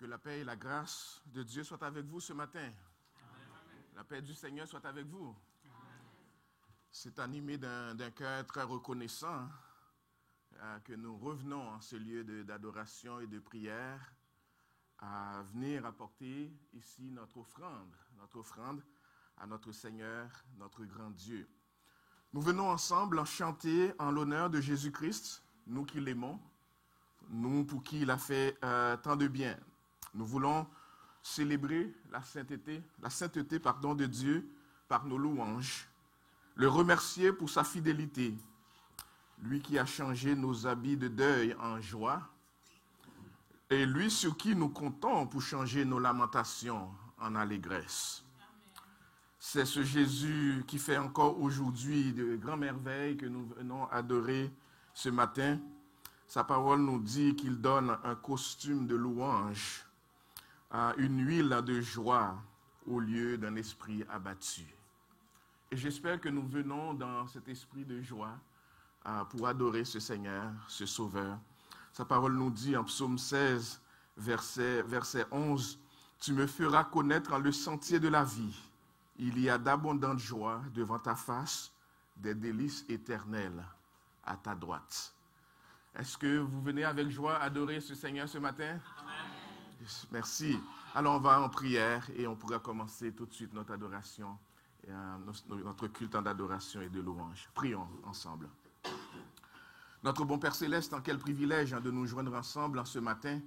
Que la paix et la grâce de Dieu soient avec vous ce matin. Amen. La paix du Seigneur soit avec vous. C'est animé d'un cœur très reconnaissant que nous revenons en ce lieu d'adoration et de prière à venir apporter ici notre offrande à notre Seigneur, notre grand Dieu. Nous venons ensemble en chanter en l'honneur de Jésus-Christ, nous qui l'aimons, nous pour qui il a fait tant de bien. Nous voulons célébrer la sainteté de Dieu par nos louanges, le remercier pour sa fidélité, lui qui a changé nos habits de deuil en joie, et lui sur qui nous comptons pour changer nos lamentations en allégresse. C'est ce Jésus qui fait encore aujourd'hui de grandes merveilles que nous venons adorer ce matin. Sa parole nous dit qu'il donne un costume de louange, une huile de joie au lieu d'un esprit abattu. Et j'espère que nous venons dans cet esprit de joie pour adorer ce Seigneur, ce Sauveur. Sa parole nous dit en psaume 16, verset 11, « Tu me feras connaître le sentier de la vie. Il y a d'abondantes joies devant ta face, des délices éternelles à ta droite. » Est-ce que vous venez avec joie adorer ce Seigneur ce matin? Amen. Merci. Alors on va en prière et on pourra commencer tout de suite notre adoration, notre culte d'adoration et de louange. Prions ensemble. Notre bon Père Céleste, quel privilège de nous joindre ensemble en ce matin.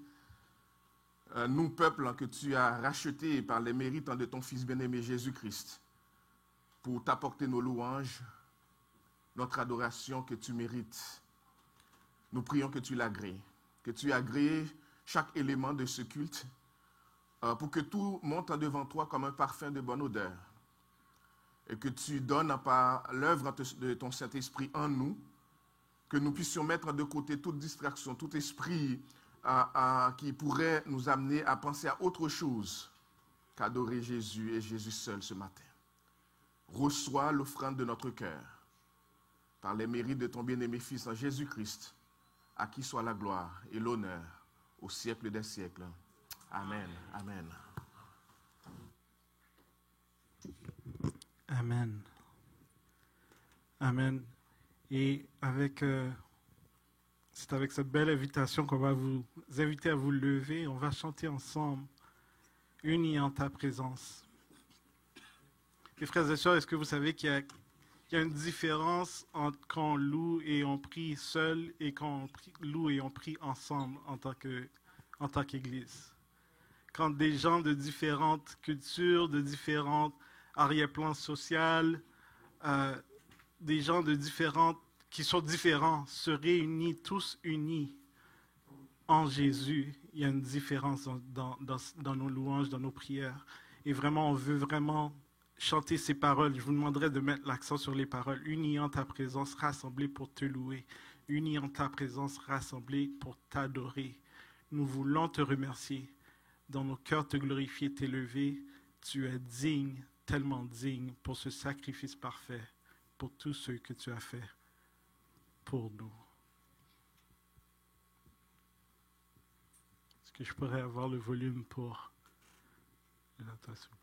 Nous, peuple que tu as racheté par les mérites de ton Fils bien-aimé Jésus-Christ, pour t'apporter nos louanges, notre adoration que tu mérites. Nous prions que tu l'agrées, que tu agrées chaque élément de ce culte pour que tout monte devant toi comme un parfum de bonne odeur et que tu donnes par l'œuvre de ton Saint-Esprit en nous, que nous puissions mettre de côté toute distraction, tout esprit qui pourrait nous amener à penser à autre chose qu'adorer Jésus et Jésus seul ce matin. Reçois l'offrande de notre cœur par les mérites de ton bien-aimé Fils en Jésus-Christ, à qui soit la gloire et l'honneur au siècle des siècles. Amen. Amen. Amen. Amen. Et c'est avec cette belle invitation qu'on va vous inviter à vous lever. On va chanter ensemble, unis en ta présence. Et frères et sœurs, est-ce que vous savez qu'il y a une différence entre quand on loue et on prie seul et quand on loue et on prie ensemble en tant qu'Église? Quand des gens de différentes cultures, de différents arrière-plans sociaux, des gens qui sont différents, se réunissent tous unis en Jésus, il y a une différence dans nos louanges, dans nos prières. Et vraiment, on veut vraiment chanter ces paroles. Je vous demanderai de mettre l'accent sur les paroles. Unis en ta présence, rassemblés pour te louer. Unis en ta présence, rassemblés pour t'adorer. Nous voulons te remercier. Dans nos cœurs, te glorifier, t'élever. Tu es digne, tellement digne pour ce sacrifice parfait, pour tout ce que tu as fait pour nous. Est-ce que je pourrais avoir le volume pour Jonathan, s'il vous plaît?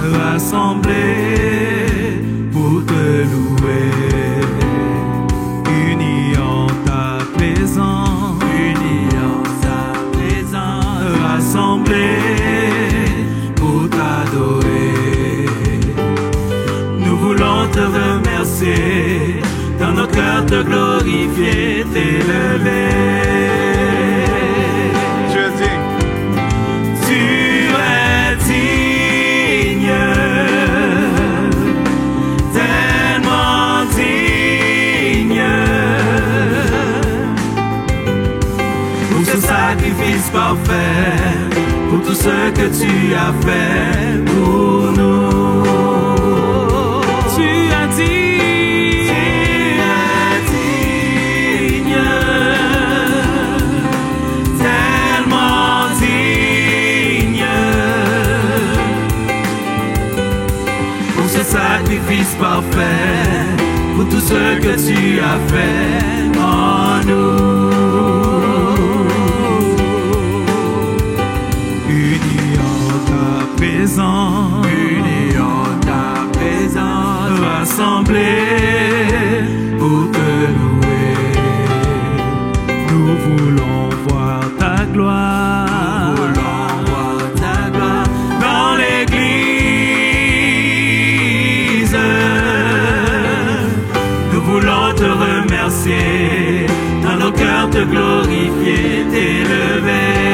Rassemblés pour te louer, unis en ta présence, rassemblés pour t'adorer. Nous voulons te remercier, dans nos cœurs te glorifier, t'élever. Sacrifice parfait pour tout ce que tu as fait pour nous. Tu as dit, digne, tellement digne, pour ce sacrifice parfait, pour tout ce que tu as fait en nous. Unis en ta présence, rassemblés pour te louer. Nous voulons voir ta gloire, dans l'église. Nous voulons te remercier, dans nos cœurs te glorifier, t'élever.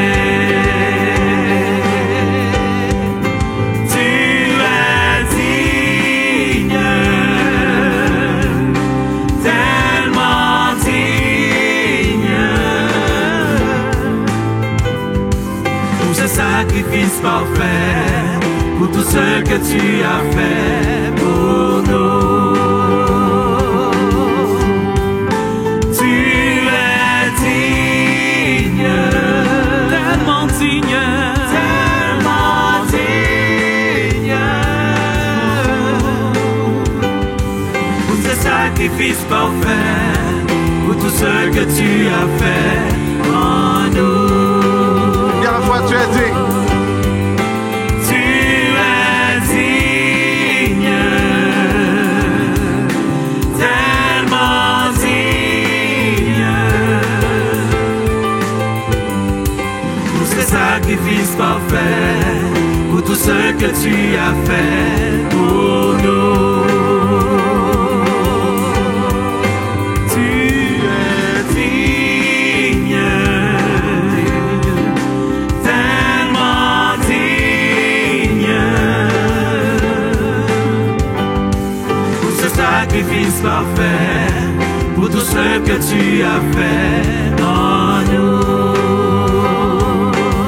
Sacrifice parfait, pour tout ce que tu as fait pour nous. Tu es digne, tellement digne, tellement digne, pour ce sacrifice parfait, pour tout ce que tu as fait en nous. Tu es digne. Tu es digne, tellement digne, pour ce sacrifice parfait, pour tout ce que tu as fait pour nous. Tu es digne, sacrifice parfait, pour tout ce que tu as fait en nous.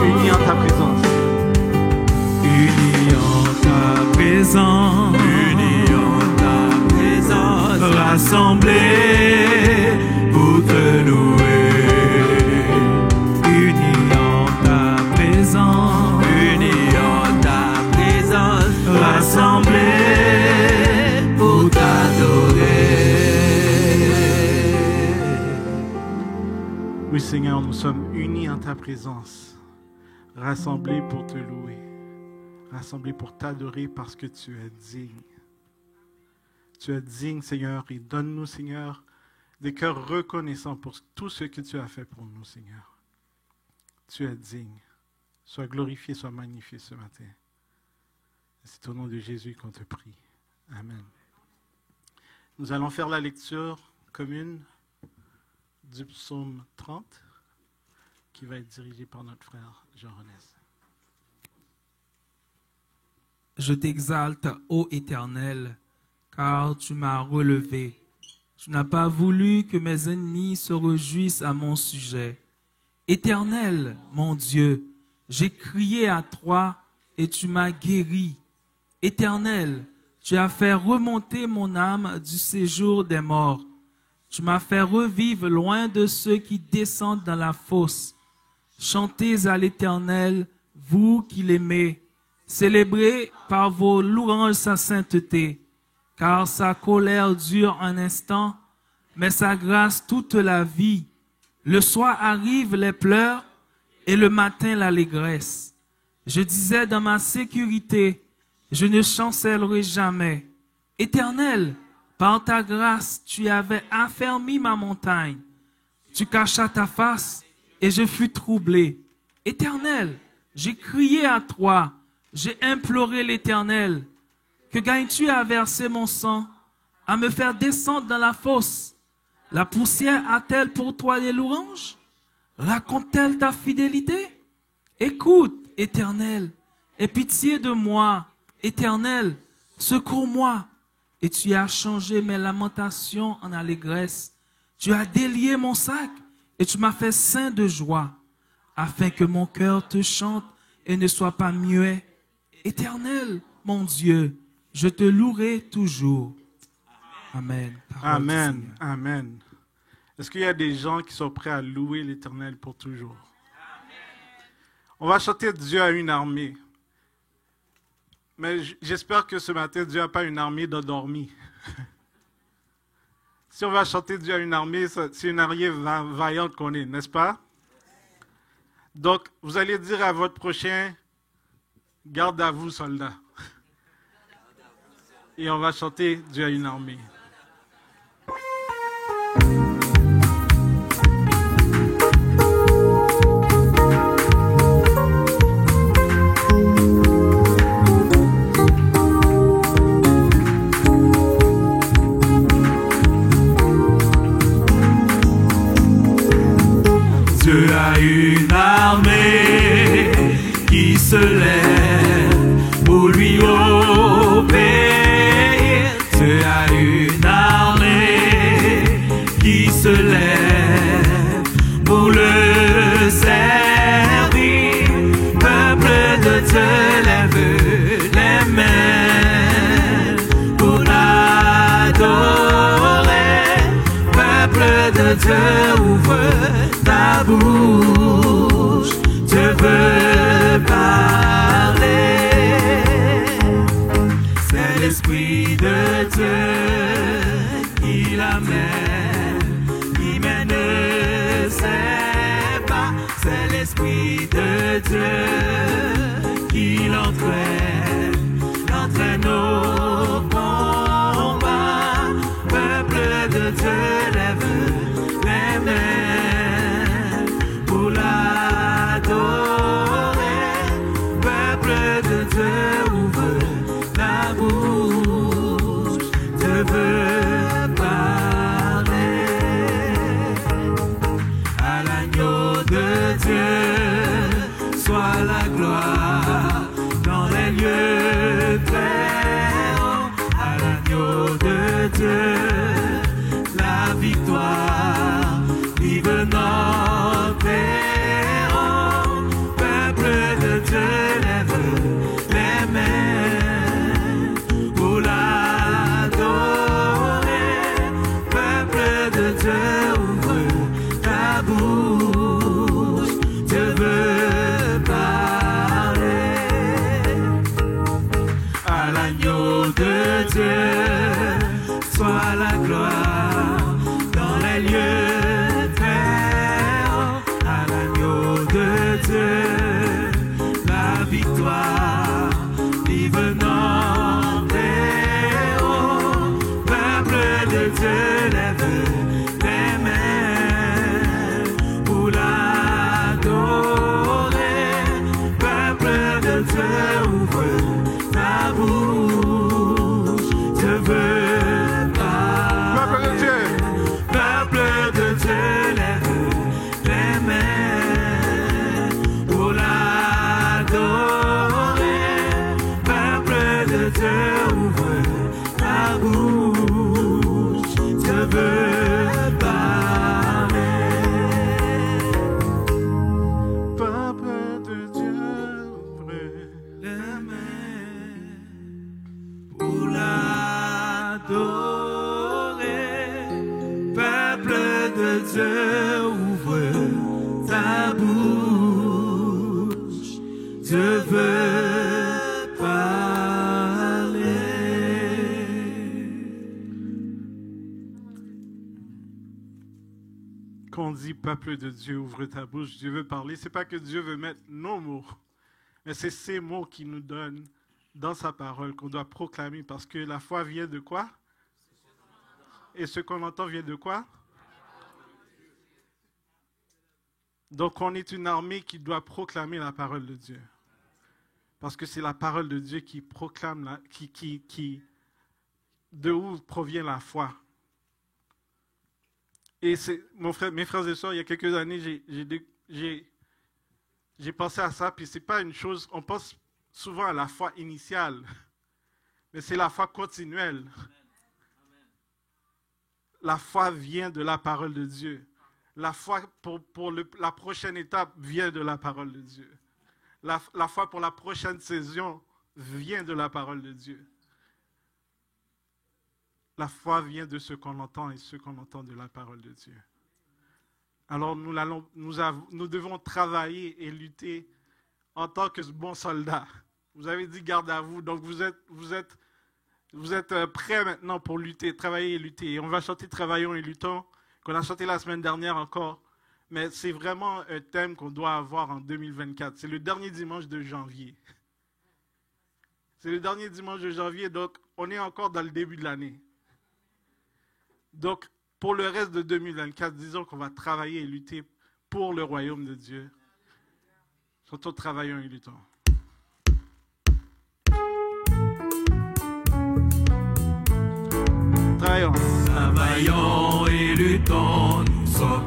Unis en ta présence. Unis en ta présence. Unis en ta présence. Rassemblés pour te louer. Unis en ta présence. Unis en ta présence. Rassemblés pour t'adorer. Oui, Seigneur, nous sommes unis en ta présence, rassemblés pour te louer, rassemblés pour t'adorer parce que tu es digne. Tu es digne, Seigneur, et donne-nous, Seigneur, des cœurs reconnaissants pour tout ce que tu as fait pour nous, Seigneur. Tu es digne. Sois glorifié, sois magnifié ce matin. C'est au nom de Jésus qu'on te prie. Amen. Nous allons faire la lecture commune du psaume 30 qui va être dirigé par notre frère Jean-Renès. Je t'exalte, ô Éternel, car tu m'as relevé. Tu n'as pas voulu que mes ennemis se réjouissent à mon sujet. Éternel, mon Dieu, j'ai crié à toi et tu m'as guéri. Éternel, tu as fait remonter mon âme du séjour des morts. Tu m'as fait revivre loin de ceux qui descendent dans la fosse. Chantez à l'Éternel, vous qui l'aimez. Célébrez par vos louanges sa sainteté, car sa colère dure un instant, mais sa grâce toute la vie. Le soir arrivent les pleurs et le matin l'allégresse. Je disais dans ma sécurité, je ne chancellerai jamais. Éternel, par ta grâce, tu avais affermi ma montagne. Tu cachas ta face et je fus troublé. Éternel, j'ai crié à toi, j'ai imploré l'Éternel. Que gagnes-tu à verser mon sang, à me faire descendre dans la fosse? La poussière a-t-elle pour toi des louanges? Raconte-t-elle ta fidélité? Écoute, Éternel, aie pitié de moi. Éternel, secours-moi. Et tu as changé mes lamentations en allégresse. Tu as délié mon sac et tu m'as fait ceint de joie, afin que mon cœur te chante et ne sois pas muet. Éternel, mon Dieu, je te louerai toujours. Amen. Parole du Amen. Seigneur. Amen. Est-ce qu'il y a des gens qui sont prêts à louer l'Éternel pour toujours? On va chanter Dieu a une armée. Mais j'espère que ce matin, Dieu n'a pas une armée d'endormis. Si on va chanter Dieu a une armée, c'est une armée vaillante qu'on est, n'est-ce pas? Donc, vous allez dire à votre prochain, garde à vous, soldats. Et on va chanter Dieu a une armée. Dieu a une armée qui se lève pour lui obéir. Dieu a une armée qui se lève pour le servir. Peuple de Dieu, lève les mains pour l'adorer. Peuple de Dieu, ouvre ta bouche, je veux parler. C'est l'Esprit de Dieu qui l'amène, qui mène ses pas. C'est l'Esprit de Dieu qui l'entraîne au combat. Peuple de Dieu, lève les mains pour l'adorer. Peuple de Dieu, ouvre la bouche, je veux parler. À l'agneau de Dieu soit la gloire dans les lieux très hauts. À l'agneau de Dieu la victoire, vive notre héros. Peuple de Dieu, lève les mains pour l'adorer. Peuple de Dieu, ouvre ta bouche, je veux parler. À l'agneau de Dieu soit la gloire dans les lieux très hauts. À l'agneau de Dieu la victoire, vive notre héros. Peuple de Dieu, lève les mains pour l'adorer. Peuple de Dieu, ouvre ta bouche, je veux Peuple de Dieu, Peuple de Dieu, lève les mains pour l'adorer. Peuple de Dieu, ouvre ta bouche, je veux parler. Peuple de Dieu, ouvre Les mains pour l'adorer. Peuple de Dieu, ouvre ta bouche, je veux parler. Quand on dit peuple de Dieu, ouvre ta bouche, Dieu veut parler, c'est pas que Dieu veut mettre nos mots, mais c'est ces mots qu'il nous donne dans sa parole qu'on doit proclamer, parce que la foi vient de quoi? Et ce qu'on entend vient de quoi? Donc on est une armée qui doit proclamer la parole de Dieu. Parce que c'est la parole de Dieu qui proclame, de où provient la foi. Et mes frères et sœurs, il y a quelques années, j'ai pensé à ça, puis c'est pas une chose, on pense souvent à la foi initiale, mais c'est la foi continuelle. La foi vient de la parole de Dieu. La foi pour la prochaine étape vient de la parole de Dieu. La foi pour la prochaine saison vient de la parole de Dieu. La foi vient de ce qu'on entend et ce qu'on entend de la parole de Dieu. Alors nous devons travailler et lutter en tant que bons soldats. Vous avez dit garde à vous, donc vous êtes prêts maintenant pour lutter, travailler et lutter. Et on va chanter Travaillons et luttons, qu'on a chanté la semaine dernière encore. Mais c'est vraiment un thème qu'on doit avoir en 2024. C'est le dernier dimanche de janvier. C'est le dernier dimanche de janvier, donc on est encore dans le début de l'année. Donc, pour le reste de 2024, disons qu'on va travailler et lutter pour le royaume de Dieu. Surtout travaillons et luttons. Travaillons. Travaillons et luttons, nous sommes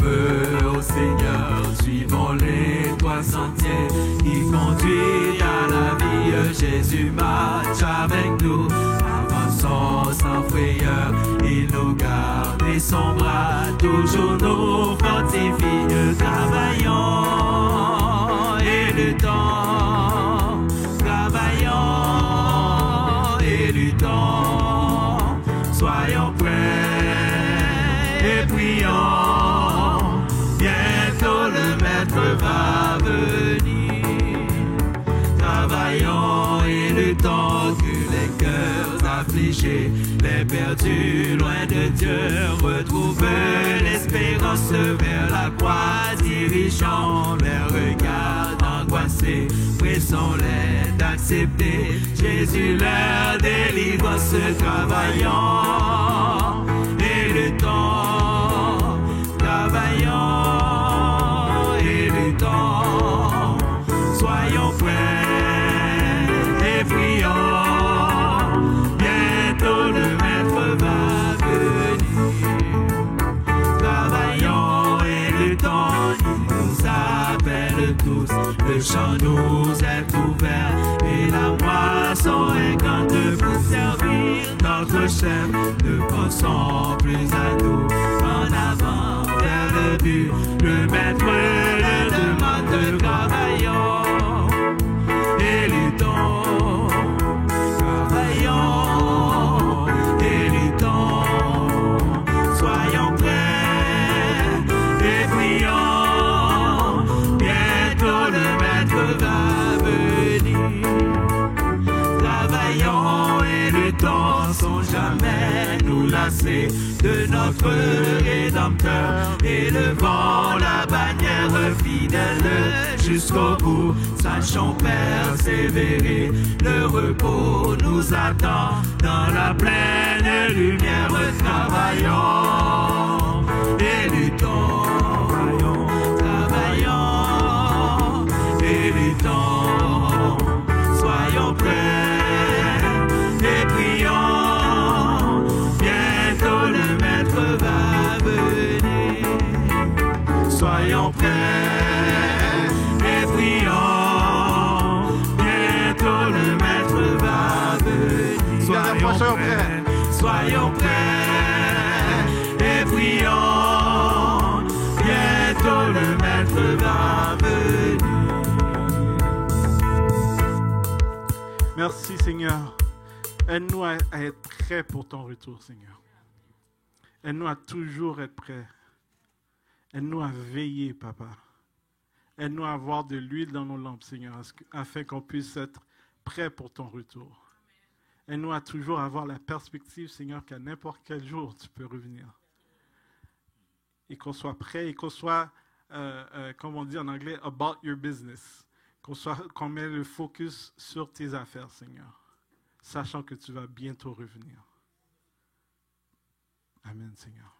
au Seigneur, suivons les trois sentiers qui conduisent à la vie. Jésus marche avec nous, avançons sans frayeur, il nous garde et son bras toujours nous fortifie. Travaillons et luttons, travaillons et luttons, soyons prêts et prions, bientôt le Maître va venir. Travaillons et luttons, que les cœurs affligés, les perdus loin de Dieu, retrouvent l'espérance vers la croix, dirigeons leurs regards angoissés, pressons-les d'accepter Jésus leur délivrance. Travaillons et luttons, travaillons et luttons, soyons prêts et prions, bientôt le Maître va venir. Travaillons et luttons, il nous appelle tous, le champ nous est ouvert et la moisson est grande pour servir notre chef. Ne pensons plus à nous, en avant vers le but, le Maître le demande. Travaillons et luttons, travaillons et luttons, soyons prêts et prions, bientôt le Maître va venir. Travaillons et luttons, sans jamais nous lasser de notre Rédempteur, élevons la bannière fidèle jusqu'au bout, sachons persévérer, le repos nous attend dans la pleine lumière. Travaillons et luttons, travaillons et luttons, soyons prêts et prions, bientôt le Maître va venir. Soyons prêts et prions, bientôt le Maître va venir. Soyons prêts et prions, bientôt le Maître va venir. Merci Seigneur. Aide-nous à être prêts pour ton retour, Seigneur. Aide-nous à toujours être prêts. Aide-nous à veiller, Papa. Aide-nous à avoir de l'huile dans nos lampes, Seigneur, afin qu'on puisse être prêts pour ton retour. Aide-nous à toujours avoir la perspective, Seigneur, qu'à n'importe quel jour, tu peux revenir. Et qu'on soit prêt et qu'on soit, comme on dit en anglais, about your business. Qu'on met le focus sur tes affaires, Seigneur, sachant que tu vas bientôt revenir. Amen, Seigneur.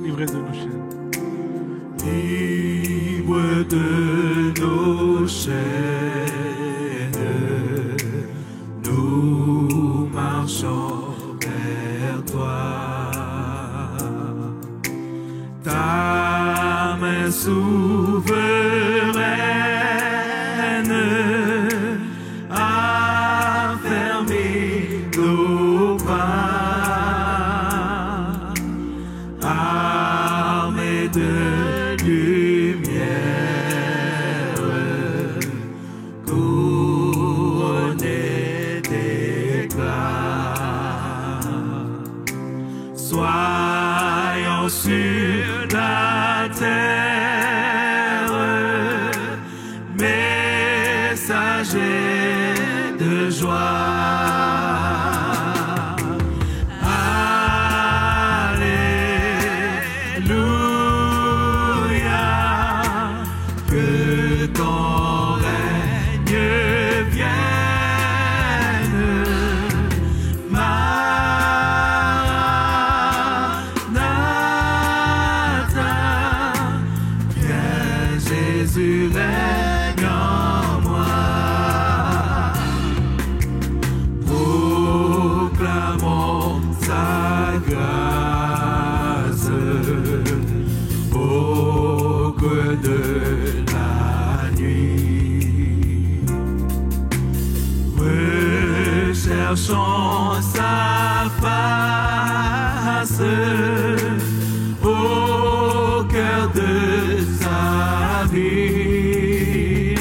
Livré de nos chaînes. Libre de nos chaînes, nous marchons vers toi. Ta main souveraine a fermé nos pas, armée de lumière, couronnée d'éclat. Soyons sur la terre, messagers de joie. Alléluia, que ton règne vienne. Maranatha, viens Jésus, règne en moi. Proclamons sa grâce au creux de la nuit. Recherchons sa face au cœur de sa vie.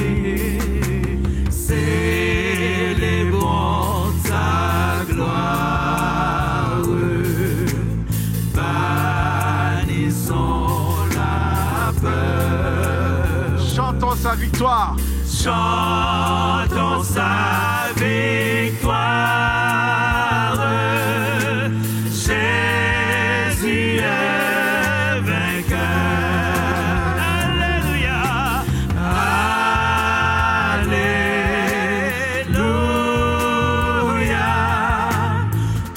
Célébrons sa gloire, bannissons la peur. Chantons sa victoire. Chantons sa victoire. Jésus est vainqueur. Alléluia. Alléluia.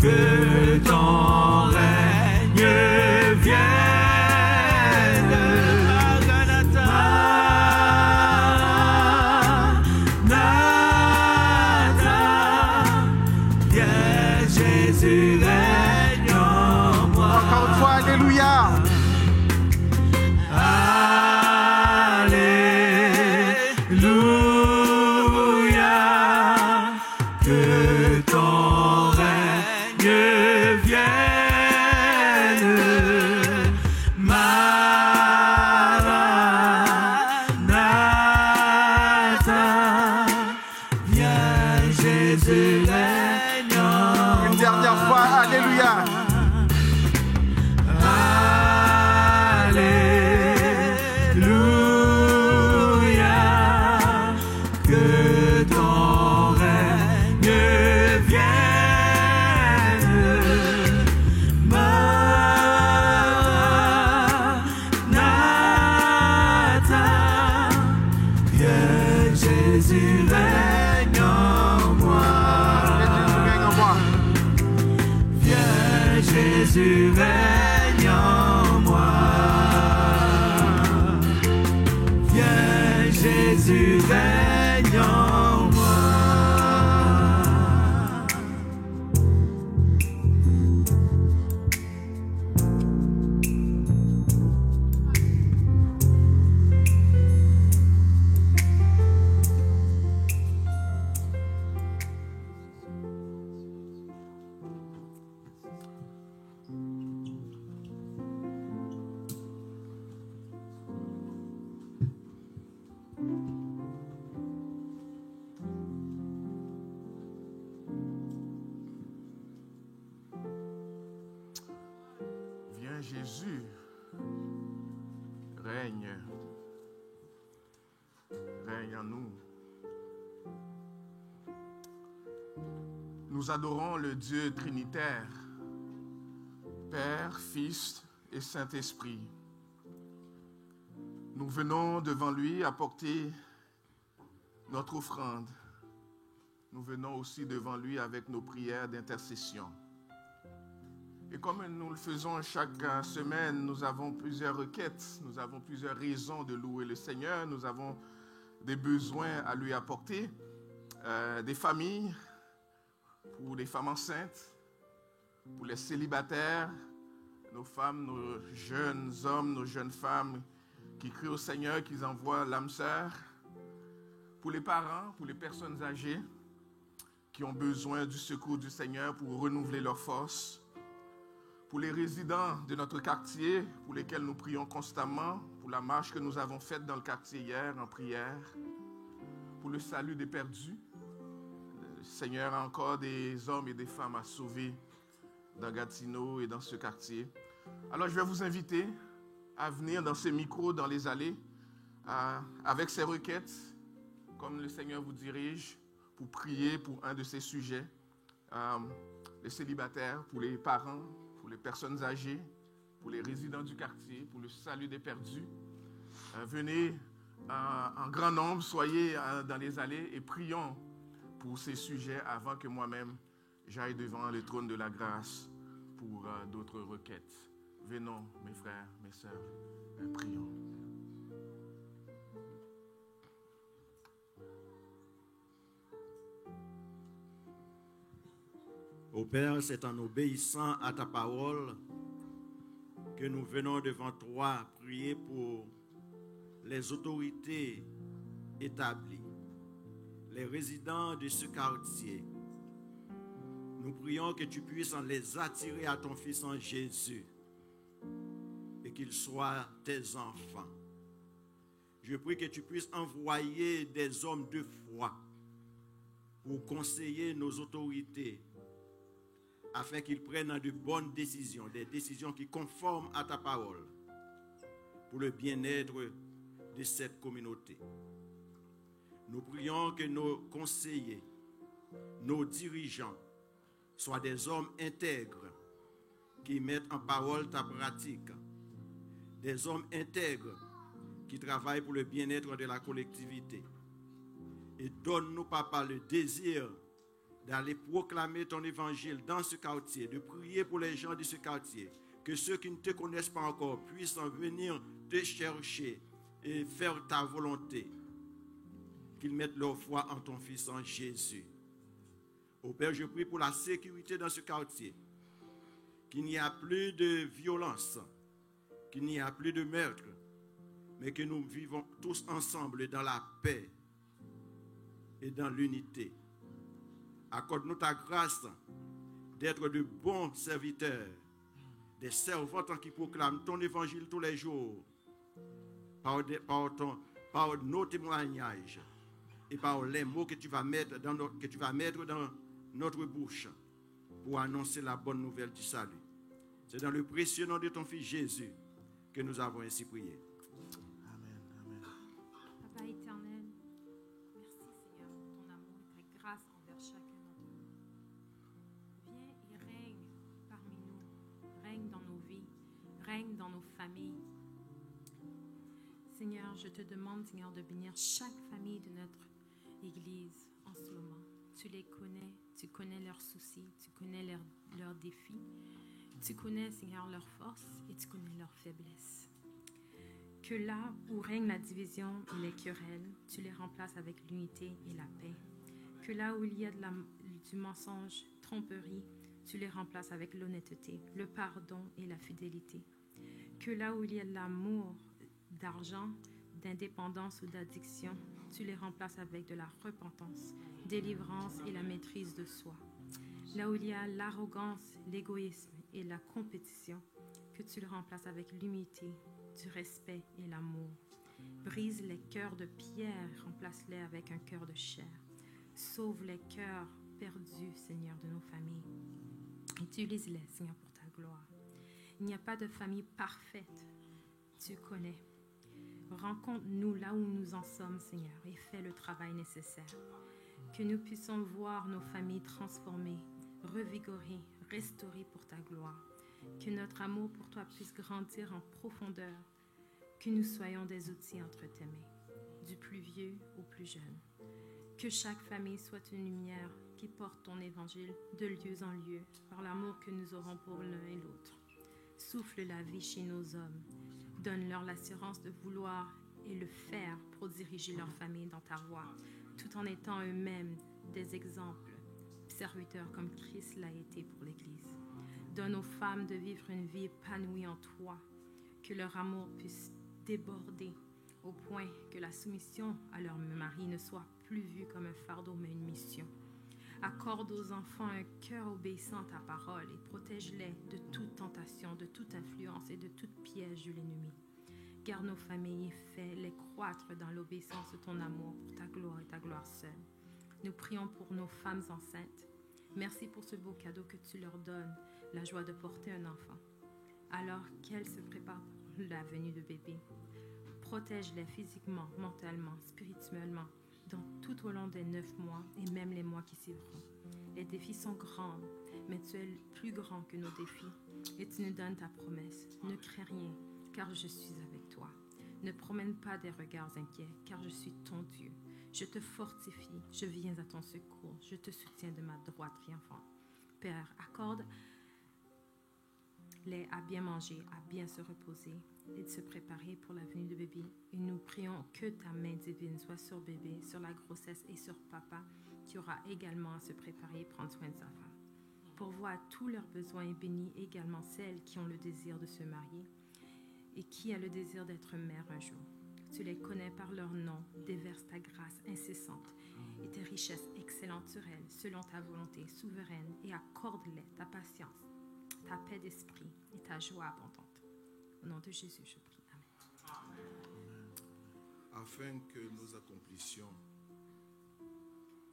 Que ton règne vienne. Maranatha, viens Jésus, règne en moi. Encore une fois, alléluia. Alléluia, que ton règne vienne. Maranatha, viens Jésus, règne en Une dernière fois, alléluia. Alléluia, que ton règne vienne. Maranatha, viens Jésus, règne en moi. Viens Jésus, règne en moi. Viens Jésus, règne en moi. Viens Jésus, règne en nous. Nous adorons le Dieu trinitaire, Père, Fils et Saint-Esprit. Nous venons devant lui apporter notre offrande. Nous venons aussi devant lui avec nos prières d'intercession. Et comme nous le faisons chaque semaine, nous avons plusieurs requêtes, nous avons plusieurs raisons de louer le Seigneur, nous avons des besoins à lui apporter, des familles, pour les femmes enceintes, pour les célibataires. nos femmes, nos jeunes hommes, nos jeunes femmes qui crient au Seigneur, qu'ils envoient l'âme sœur. Pour les parents, pour les personnes âgées qui ont besoin du secours du Seigneur pour renouveler leurs forces. Pour les résidents de notre quartier, pour lesquels nous prions constamment, pour la marche que nous avons faite dans le quartier hier en prière, pour le salut des perdus. Le Seigneur a encore des hommes et des femmes à sauver dans Gatineau et dans ce quartier. Alors je vais vous inviter à venir dans ces micros, dans les allées, avec ces requêtes, comme le Seigneur vous dirige, pour prier pour un de ces sujets, les célibataires, pour les parents, pour les personnes âgées, pour les résidents du quartier, pour le salut des perdus. Venez en grand nombre, soyez dans les allées et prions pour ces sujets avant que moi-même j'aille devant le trône de la grâce pour d'autres requêtes. Venons, mes frères, mes sœurs, prions. Ô Père, c'est en obéissant à ta parole que nous venons devant toi prier pour les autorités établies, les résidents de ce quartier. Nous prions que tu puisses les attirer à ton Fils en Jésus et qu'ils soient tes enfants. Je prie que tu puisses envoyer des hommes de foi pour conseiller nos autorités afin qu'ils prennent de bonnes décisions, des décisions qui conforment à ta parole pour le bien-être de cette communauté. Nous prions que nos conseillers, nos dirigeants soient des hommes intègres qui mettent en parole ta pratique, des hommes intègres qui travaillent pour le bien-être de la collectivité. Et donne-nous, Papa, le désir d'aller proclamer ton évangile dans ce quartier, de prier pour les gens de ce quartier, que ceux qui ne te connaissent pas encore puissent en venir te chercher et faire ta volonté, qu'ils mettent leur foi en ton Fils, en Jésus. Ô Père, je prie pour la sécurité dans ce quartier, qu'il n'y a plus de violence, qu'il n'y a plus de meurtre, mais que nous vivons tous ensemble dans la paix et dans l'unité. Accorde-nous ta grâce d'être de bons serviteurs, des servantes qui proclament ton évangile tous les jours, par nos témoignages et par les mots que tu vas mettre dans notre bouche pour annoncer la bonne nouvelle du salut. C'est dans le précieux nom de ton Fils Jésus que nous avons ainsi prié. Amen, amen. Papa éternel, merci Seigneur pour ton amour et ta grâce envers chacun d'entre nous. Viens et règne parmi nous, règne dans nos vies, règne dans nos familles. Seigneur, je te demande, Seigneur, de bénir chaque famille de notre Église en ce moment. Tu les connais, tu connais leurs soucis, tu connais leurs défis, tu connais, Seigneur, leurs forces et tu connais leurs faiblesses. Que là où règne la division et les querelles, tu les remplaces avec l'unité et la paix. Que là où il y a du mensonge, tromperie, tu les remplaces avec l'honnêteté, le pardon et la fidélité. Que là où il y a de l'amour, d'argent, d'indépendance ou d'addiction, tu les remplaces avec de la repentance, délivrance et la maîtrise de soi. Là où il y a l'arrogance, l'égoïsme et la compétition, que tu le remplaces avec l'humilité, du respect et l'amour. Brise les cœurs de pierre, remplace-les avec un cœur de chair. Sauve les cœurs perdus, Seigneur, de nos familles. Utilise-les, Seigneur, pour ta gloire. Il n'y a pas de famille parfaite, tu connais. Rencontre-nous là où nous en sommes, Seigneur, et fais le travail nécessaire. Que nous puissions voir nos familles transformées, revigorées, restaurées pour ta gloire. Que notre amour pour toi puisse grandir en profondeur. Que nous soyons des outils entre tes mains, du plus vieux au plus jeune. Que chaque famille soit une lumière qui porte ton évangile de lieu en lieu, par l'amour que nous aurons pour l'un et l'autre. Souffle la vie chez nos hommes. Donne-leur l'assurance de vouloir et le faire pour diriger leur famille dans ta voie, tout en étant eux-mêmes des exemples, serviteurs comme Christ l'a été pour l'Église. Donne aux femmes de vivre une vie épanouie en toi, que leur amour puisse déborder au point que la soumission à leur mari ne soit plus vue comme un fardeau mais une mission. Accorde aux enfants un cœur obéissant à ta parole et protège-les de toute tentation, de toute influence et de tout piège de l'ennemi. Garde nos familles et fais-les croître dans l'obéissance de ton amour pour ta gloire et ta gloire seule. Nous prions pour nos femmes enceintes. Merci pour ce beau cadeau que tu leur donnes, la joie de porter un enfant. Alors qu'elles se préparent pour la venue de bébé, protège-les physiquement, mentalement, spirituellement, tout au long des 9 mois et même les mois qui suivront. Les défis sont grands, mais tu es plus grand que nos défis et tu nous donnes ta promesse. Ne crains rien, car je suis avec toi. Ne promène pas des regards inquiets, car je suis ton Dieu. Je te fortifie, je viens à ton secours, je te soutiens de ma droite triomphante. Père, accorde-les à bien manger, à bien se reposer et de se préparer pour la venue de bébé. Et nous prions que ta main divine soit sur bébé, sur la grossesse et sur papa, qui aura également à se préparer et prendre soin de sa femme. Pourvois à tous leurs besoins et bénis également celles qui ont le désir de se marier et qui a le désir d'être mère un jour. Tu les connais par leur nom, déverse ta grâce incessante et tes richesses excellentes sur elles, selon ta volonté souveraine, et accorde-les ta patience, ta paix d'esprit et ta joie abondante. Au nom de Jésus, je prie. Amen. Afin que nous accomplissions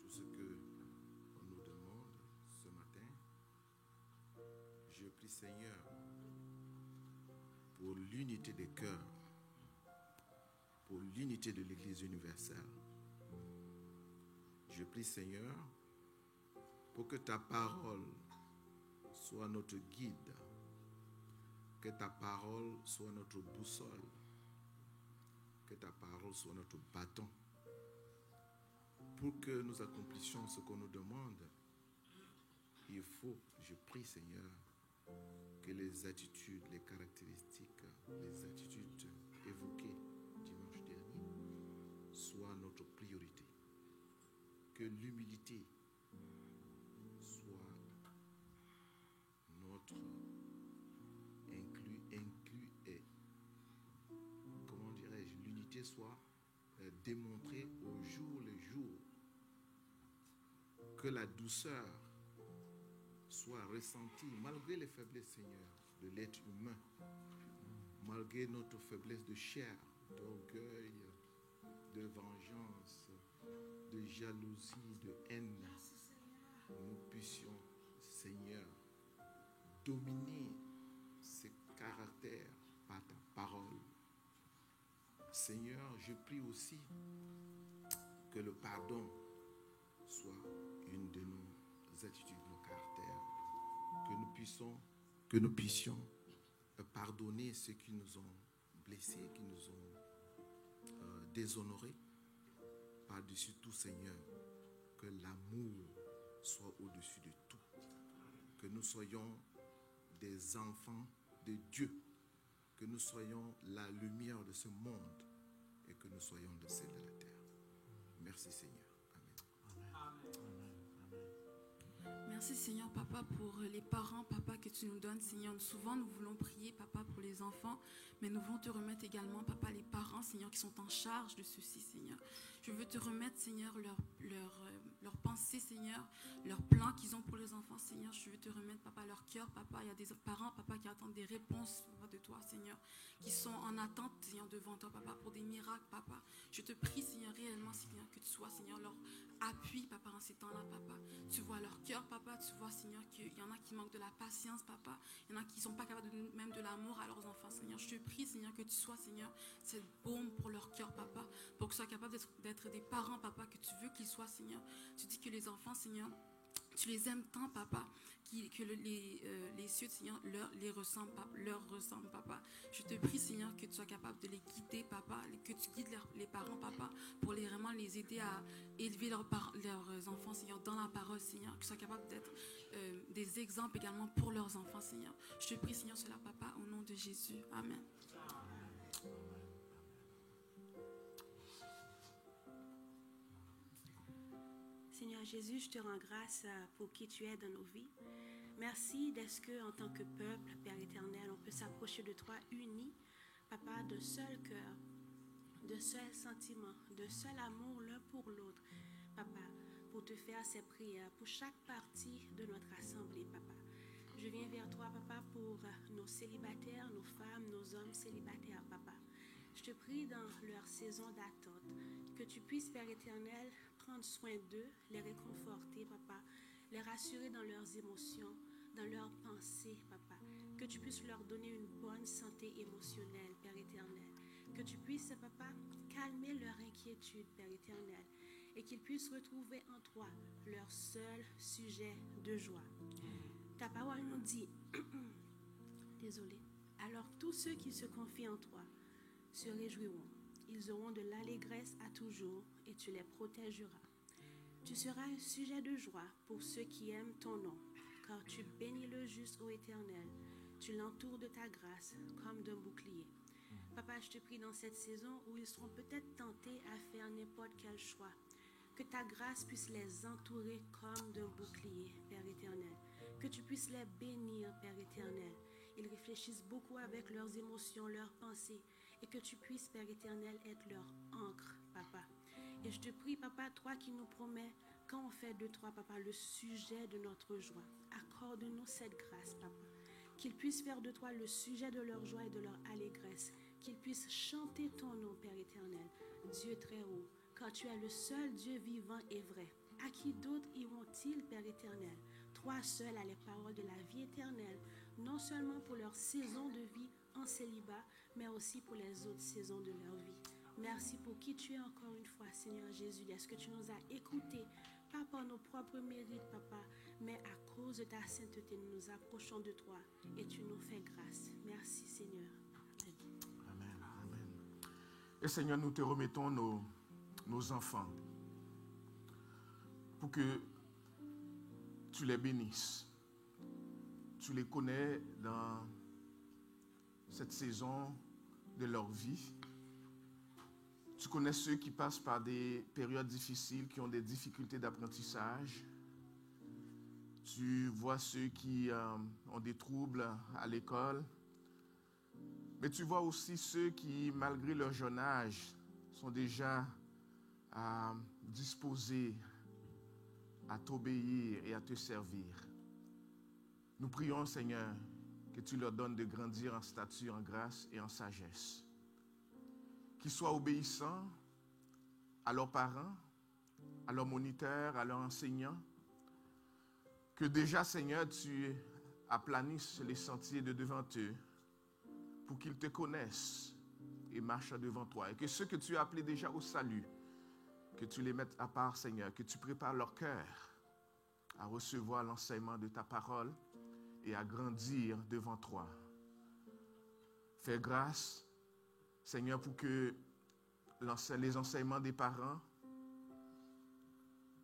tout ce que on nous demande ce matin, je prie Seigneur pour l'unité des cœurs, pour l'unité de l'Église universelle. Je prie Seigneur pour que ta parole soit notre guide, que ta parole soit notre boussole, que ta parole soit notre bâton, pour que nous accomplissions ce qu'on nous demande. Il faut, je prie Seigneur, que les attitudes, les caractéristiques, les attitudes évoquées dimanche dernier soient notre priorité, que l'humilité soit notre inclus et, comment dirais-je, l'unité soit démontrée au jour le jour, que la douceur soit ressentie malgré les faiblesses, Seigneur, de l'être humain, malgré notre faiblesse de chair, d'orgueil, de vengeance, de jalousie, de haine. Nous puissions, Seigneur, dominer ces caractères par ta parole. Seigneur, je prie aussi que le pardon soit une de nos attitudes, nos caractères, que nous puissions pardonner ceux qui nous ont blessés, qui nous ont déshonorés. Par-dessus tout, Seigneur, que l'amour soit au-dessus de tout, que nous soyons des enfants de Dieu, que nous soyons la lumière de ce monde et que nous soyons le sel de la terre. Merci Seigneur. Merci Seigneur, Papa, pour les parents, Papa, que tu nous donnes, Seigneur. Souvent, nous voulons prier, Papa, pour les enfants, mais nous voulons te remettre également, Papa, les parents, Seigneur, qui sont en charge de ceci, Seigneur. Je veux te remettre, Seigneur, leurs pensées, Seigneur, leurs plans qu'ils ont pour les enfants, Seigneur. Je veux te remettre, Papa, leur cœur, Papa. Il y a des parents, Papa, qui attendent des réponses, Papa, de toi, Seigneur, qui sont en attente, Seigneur, devant toi, Papa, pour des miracles, Papa. Je te prie, Seigneur, réellement, Seigneur, que tu sois, Seigneur, leur appui, Papa, en ces temps-là, Papa. Tu vois leur cœur, Papa. Tu vois, Seigneur, qu'il y en a qui manquent de la patience, Papa. Il y en a qui ne sont pas capables même de l'amour à leurs enfants, Seigneur. Je te prie, Seigneur, que tu sois, Seigneur, cette baume pour leur cœur, Papa, pour qu'ils soient capables d'être des parents, Papa, que tu veux qu'ils soient, Seigneur. Tu dis que les enfants, Seigneur, tu les aimes tant, Papa, que les cieux, Seigneur, leur ressemblent, Papa. Je te prie, Seigneur, que tu sois capable de les guider, Papa, que tu guides les parents, Papa, pour vraiment les aider à élever leurs enfants, Seigneur, dans la parole, Seigneur, qu'ils soient capables d'être des exemples également pour leurs enfants, Seigneur. Je te prie, Seigneur, cela, Papa, au nom de Jésus. Amen. Seigneur Jésus, je te rends grâce pour qui tu es dans nos vies. Merci d'être qu'en tant que peuple, Père éternel, on peut s'approcher de toi unis, Papa, de seul cœur, de seul sentiment, de seul amour l'un pour l'autre, Papa, pour te faire ces prières pour chaque partie de notre assemblée, Papa. Je viens vers toi, Papa, pour nos célibataires, nos femmes, nos hommes célibataires, Papa. Je te prie dans leur saison d'attente, que tu puisses, Père éternel, prendre soin d'eux, les réconforter, Papa, les rassurer dans leurs émotions, dans leurs pensées, Papa. Que tu puisses leur donner une bonne santé émotionnelle, Père éternel. Que tu puisses, Papa, calmer leur inquiétude, Père éternel. Et qu'ils puissent retrouver en toi leur seul sujet de joie. Ta parole nous dit, désolé, alors tous ceux qui se confient en toi se réjouiront. Ils auront de l'allégresse à toujours et tu les protégeras. Tu seras un sujet de joie pour ceux qui aiment ton nom, car tu bénis le juste, ô Éternel. Tu l'entoures de ta grâce comme d'un bouclier. Papa, je te prie dans cette saison où ils seront peut-être tentés à faire n'importe quel choix, que ta grâce puisse les entourer comme d'un bouclier, Père éternel. Que tu puisses les bénir, Père éternel. Ils réfléchissent beaucoup avec leurs émotions, leurs pensées, et que tu puisses, Père éternel, être leur encre, Papa. Et je te prie, Papa, toi qui nous promets, quand on fait de toi, Papa, le sujet de notre joie, accorde-nous cette grâce, Papa. Qu'ils puissent faire de toi le sujet de leur joie et de leur allégresse. Qu'ils puissent chanter ton nom, Père éternel, Dieu très haut, car tu es le seul Dieu vivant et vrai. À qui d'autres iront-ils, Père éternel? Toi seul as les paroles de la vie éternelle, non seulement pour leur saison de vie en célibat, mais aussi pour les autres saisons de leur vie. Merci pour qui tu es encore une fois, Seigneur Jésus. Est-ce que tu nous as écoutés, pas par nos propres mérites, Papa, mais à cause de ta sainteté, nous nous approchons de toi et tu nous fais grâce. Merci, Seigneur. Amen. Amen. Et Seigneur, nous te remettons nos enfants pour que tu les bénisses. Tu les connais dans cette saison de leur vie. Tu connais ceux qui passent par des périodes difficiles, qui ont des difficultés d'apprentissage. Tu vois ceux qui ont des troubles à l'école. Mais tu vois aussi ceux qui, malgré leur jeune âge, sont déjà disposés à t'obéir et à te servir. Nous prions, Seigneur, que tu leur donnes de grandir en stature, en grâce et en sagesse. Qu'ils soient obéissants à leurs parents, à leurs moniteurs, à leurs enseignants. Que déjà, Seigneur, tu aplanisses les sentiers de devant eux pour qu'ils te connaissent et marchent devant toi. Et que ceux que tu as appelés déjà au salut, que tu les mettes à part, Seigneur, que tu prépares leur cœur à recevoir l'enseignement de ta parole et à grandir devant toi. Fais grâce, Seigneur, pour que les enseignements des parents,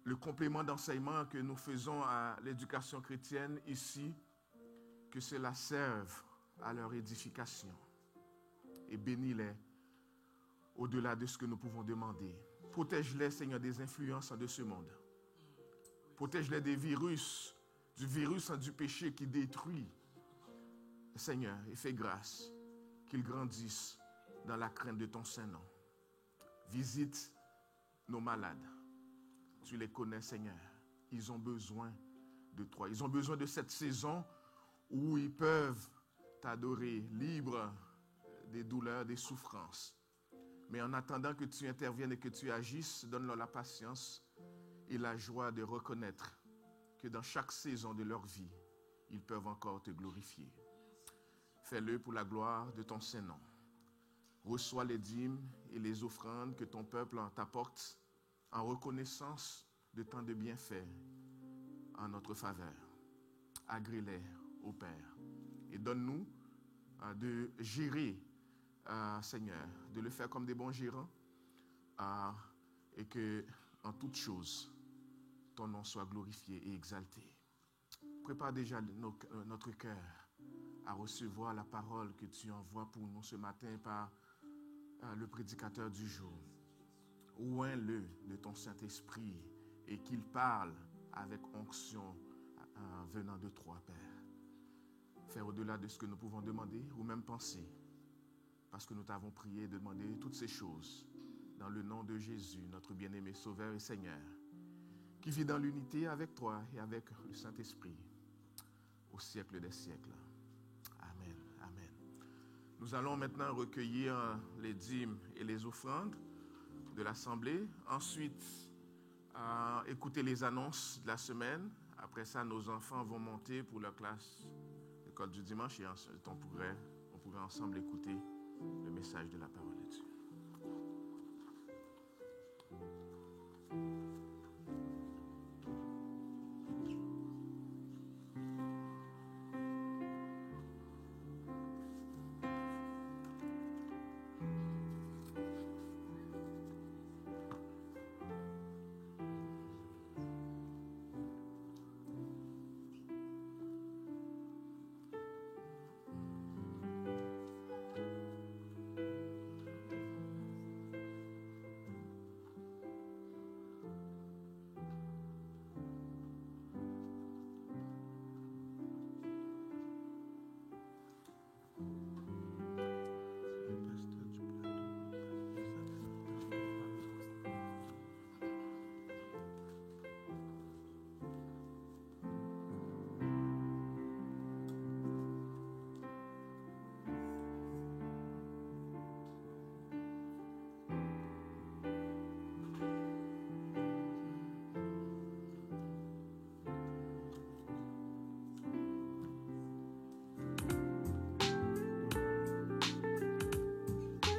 le complément d'enseignement que nous faisons à l'éducation chrétienne ici, que cela serve à leur édification. Et bénis-les au-delà de ce que nous pouvons demander. Protège-les, Seigneur, des influences de ce monde. Protège-les des virus, du virus du péché qui détruit. Seigneur, et fais grâce qu'ils grandissent dans la crainte de ton Saint-Nom. Visite nos malades. Tu les connais, Seigneur. Ils ont besoin de toi. Ils ont besoin de cette saison où ils peuvent t'adorer, libres des douleurs, des souffrances. Mais en attendant que tu interviennes et que tu agisses, donne-leur la patience et la joie de reconnaître que dans chaque saison de leur vie, ils peuvent encore te glorifier. Fais-le pour la gloire de ton Saint-Nom. Reçois les dîmes et les offrandes que ton peuple t'apporte en reconnaissance de tant de bienfaits en notre faveur. Agrée-les au Père. Et donne-nous de gérer, Seigneur, de le faire comme des bons gérants et que, en toutes choses, ton nom soit glorifié et exalté. Prépare déjà notre cœur à recevoir la parole que tu envoies pour nous ce matin par le prédicateur du jour. Oins-le de ton Saint-Esprit et qu'il parle avec onction venant de toi, Père. Faire au-delà de ce que nous pouvons demander ou même penser. Parce que nous t'avons prié de demander toutes ces choses dans le nom de Jésus, notre bien-aimé Sauveur et Seigneur, qui vit dans l'unité avec toi et avec le Saint-Esprit au siècle des siècles. Amen. Amen. Nous allons maintenant recueillir les dîmes et les offrandes de l'Assemblée. Ensuite, écouter les annonces de la semaine. Après ça, nos enfants vont monter pour leur classe d'école du dimanche et ensuite on pourrait ensemble écouter le message de la parole de Dieu.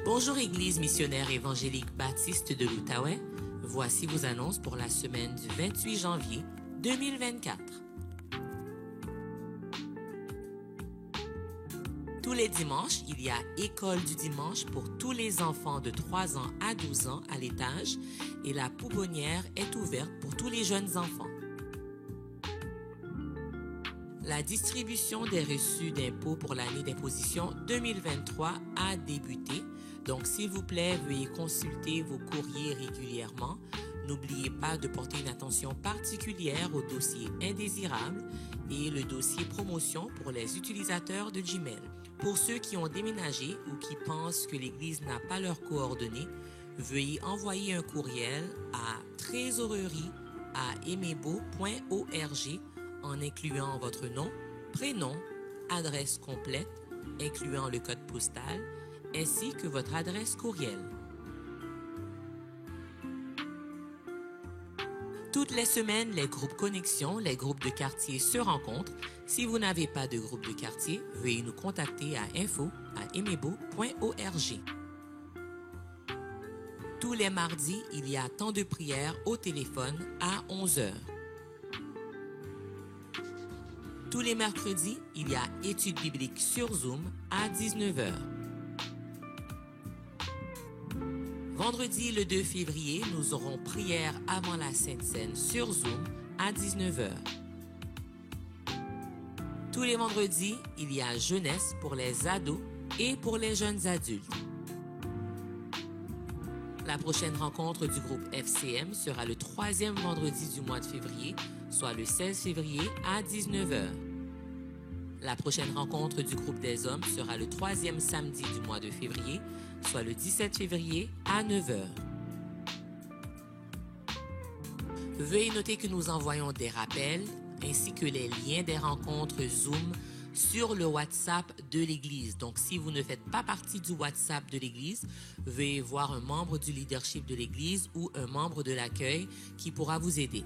Bonjour Église missionnaire évangélique baptiste de l'Outaouais. Voici vos annonces pour la semaine du 28 janvier 2024. Tous les dimanches, il y a école du dimanche pour tous les enfants de 3 ans à 12 ans à l'étage et la pouponnière est ouverte pour tous les jeunes enfants. La distribution des reçus d'impôts pour l'année d'imposition 2023 a débuté. Donc, s'il vous plaît, veuillez consulter vos courriers régulièrement. N'oubliez pas de porter une attention particulière au dossier indésirable et le dossier promotion pour les utilisateurs de Gmail. Pour ceux qui ont déménagé ou qui pensent que l'Église n'a pas leurs coordonnées, veuillez envoyer un courriel à trésorerie@emebo.org en incluant votre nom, prénom, adresse complète, incluant le code postal, ainsi que votre adresse courriel. Toutes les semaines, les groupes Connexion, les groupes de quartier se rencontrent. Si vous n'avez pas de groupe de quartier, veuillez nous contacter à info@emebo.org. Tous les mardis, il y a temps de prière au téléphone à 11h. Tous les mercredis, il y a études bibliques sur Zoom à 19h. Vendredi, le 2 février, nous aurons prière avant la Sainte Seine sur Zoom à 19h. Tous les vendredis, il y a jeunesse pour les ados et pour les jeunes adultes. La prochaine rencontre du groupe FCM sera le 3e vendredi du mois de février, soit le 16 février à 19h. La prochaine rencontre du groupe des hommes sera le 3e samedi du mois de février, soit le 17 février à 9h. Veuillez noter que nous envoyons des rappels ainsi que les liens des rencontres Zoom sur le WhatsApp de l'Église. Donc, si vous ne faites pas partie du WhatsApp de l'Église, veuillez voir un membre du leadership de l'Église ou un membre de l'accueil qui pourra vous aider.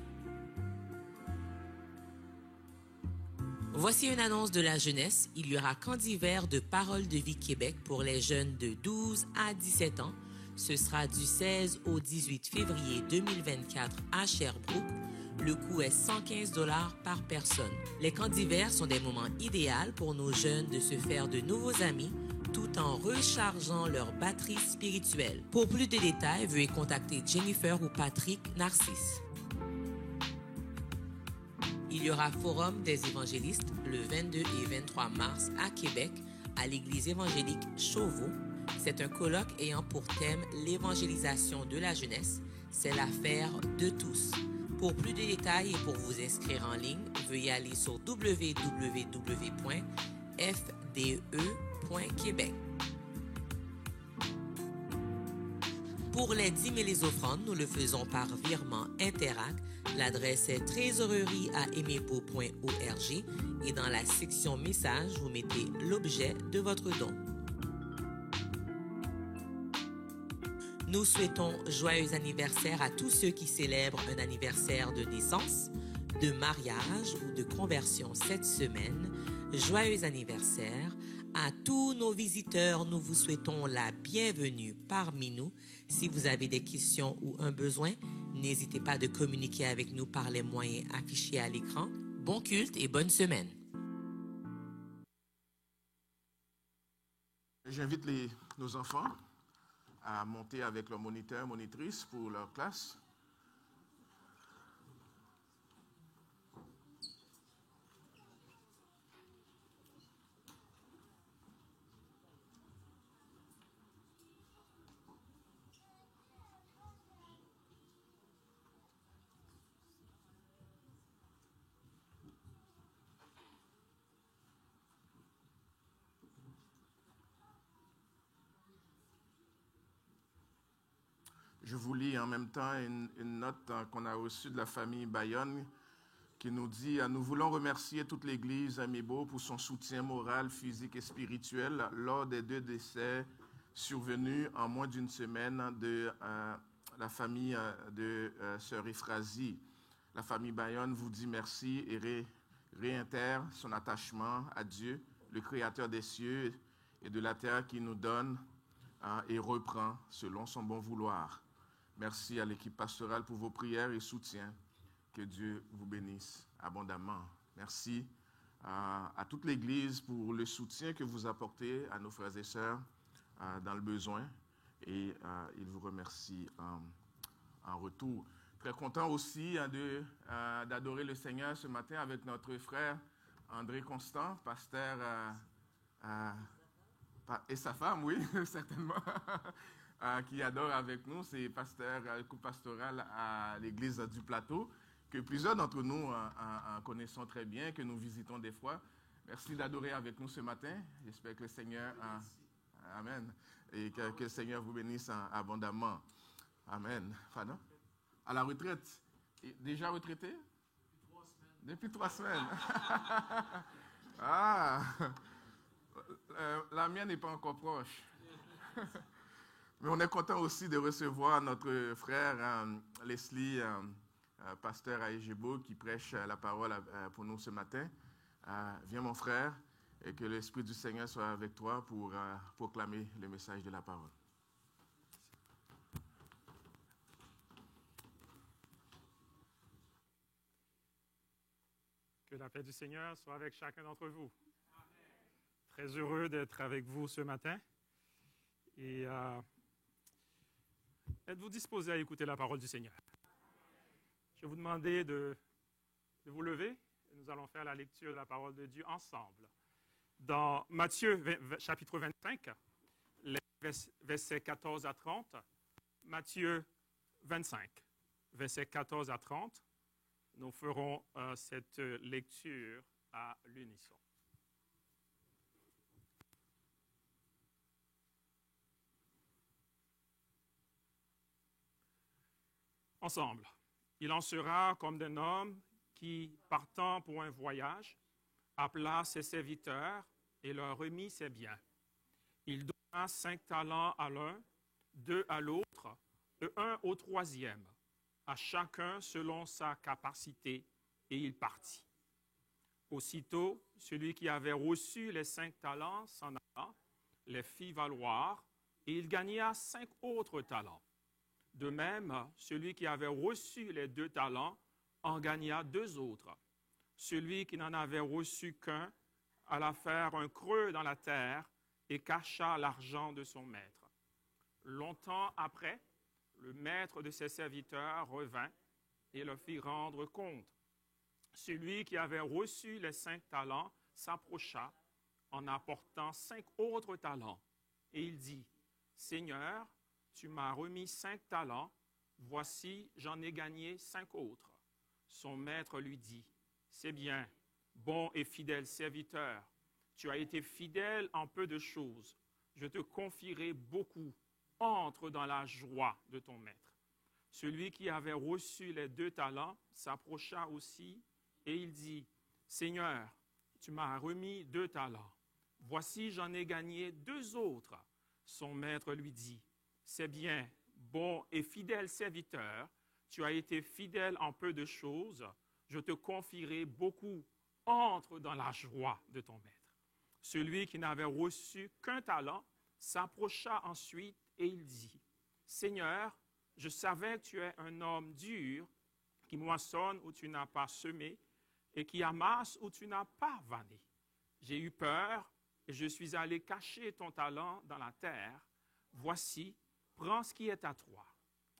Voici une annonce de la jeunesse. Il y aura camp d'hiver de Parole de Vie Québec pour les jeunes de 12 à 17 ans. Ce sera du 16 au 18 février 2024 à Sherbrooke. Le coût est 115$ par personne. Les camps d'hiver sont des moments idéaux pour nos jeunes de se faire de nouveaux amis tout en rechargeant leur batterie spirituelle. Pour plus de détails, veuillez contacter Jennifer ou Patrick Narcisse. Il y aura Forum des évangélistes le 22 et 23 mars à Québec, à l'église évangélique Chauveau. C'est un colloque ayant pour thème l'évangélisation de la jeunesse. C'est l'affaire de tous. Pour plus de détails et pour vous inscrire en ligne, veuillez aller sur www.fde.québec. Pour les dîmes et les offrandes, nous le faisons par virement Interac. L'adresse est trésorerie@emepo.org et dans la section message, vous mettez l'objet de votre don. Nous souhaitons joyeux anniversaire à tous ceux qui célèbrent un anniversaire de naissance, de mariage ou de conversion cette semaine. Joyeux anniversaire. À tous nos visiteurs, nous vous souhaitons la bienvenue parmi nous. Si vous avez des questions ou un besoin, n'hésitez pas de communiquer avec nous par les moyens affichés à l'écran. Bon culte et bonne semaine. J'invite nos enfants à monter avec leur moniteur, monitrice pour leur classe. Je vous lis en même temps une note qu'on a reçue de la famille Bayonne qui nous dit « Nous voulons remercier toute l'Église Amébo pour son soutien moral, physique et spirituel lors des 2 décès survenus en moins d'une semaine de la famille de Sœur Euphrasie. La famille Bayonne vous dit merci et réitère son attachement à Dieu, le Créateur des cieux et de la terre qui nous donne et reprend selon son bon vouloir. Merci à l'équipe pastorale pour vos prières et soutien. Que Dieu vous bénisse abondamment. Merci à toute l'Église pour le soutien que vous apportez à nos frères et sœurs dans le besoin. Et il vous remercie en retour. Très content aussi d'adorer le Seigneur ce matin avec notre frère André Constant, pasteur et sa femme, oui, certainement. Qui adore avec nous, c'est pasteur pastoral à l'église du Plateau, que plusieurs d'entre nous connaissons très bien, que nous visitons des fois. Merci d'adorer avec nous ce matin. J'espère que le Seigneur... Amen. Et que le Seigneur vous bénisse abondamment. Amen. Pardon? À la retraite. Déjà retraité? Depuis 3 semaines. La mienne n'est pas encore proche. Mais on est content aussi de recevoir notre frère Leslie, pasteur à Ejebo, qui prêche la parole pour nous ce matin. Viens mon frère, et que l'Esprit du Seigneur soit avec toi pour proclamer le message de la parole. Que la paix du Seigneur soit avec chacun d'entre vous. Très heureux d'être avec vous ce matin. Et êtes-vous disposés à écouter la parole du Seigneur? Je vais vous demander de vous lever et nous allons faire la lecture de la parole de Dieu ensemble. Dans Matthieu chapitre 25, les versets 14 à 30, Matthieu 25, versets 14 à 30, nous ferons cette lecture à l'unisson. Ensemble. Il en sera comme d'un homme qui, partant pour un voyage, appela ses serviteurs et leur remit ses biens. Il donna 5 talents à l'un, 2 à l'autre, et 1 au 3e, à chacun selon sa capacité, et il partit. Aussitôt, celui qui avait reçu les 5 talents s'en alla, les fit valoir, et il gagna 5 autres talents. De même, celui qui avait reçu les 2 talents en gagna 2 autres. Celui qui n'en avait reçu qu'un alla faire un creux dans la terre et cacha l'argent de son maître. Longtemps après, le maître de ses serviteurs revint et leur fit rendre compte. Celui qui avait reçu les 5 talents s'approcha en apportant 5 autres talents. Et il dit, « Seigneur, tu m'as remis 5 talents, voici, j'en ai gagné 5 autres. » Son maître lui dit, « C'est bien, bon et fidèle serviteur. Tu as été fidèle en peu de choses. Je te confierai beaucoup. Entre dans la joie de ton maître. » Celui qui avait reçu les 2 talents s'approcha aussi et il dit, « Seigneur, tu m'as remis 2 talents. Voici, j'en ai gagné 2 autres. » Son maître lui dit, « C'est bien, bon et fidèle serviteur. Tu as été fidèle en peu de choses. Je te confierai beaucoup. Entre dans la joie de ton maître. » Celui qui n'avait reçu qu'un talent s'approcha ensuite et il dit, « Seigneur, je savais que tu es un homme dur, qui moissonne où tu n'as pas semé et qui amasse où tu n'as pas vanné. J'ai eu peur et je suis allé cacher ton talent dans la terre. Voici, prends ce qui est à toi. »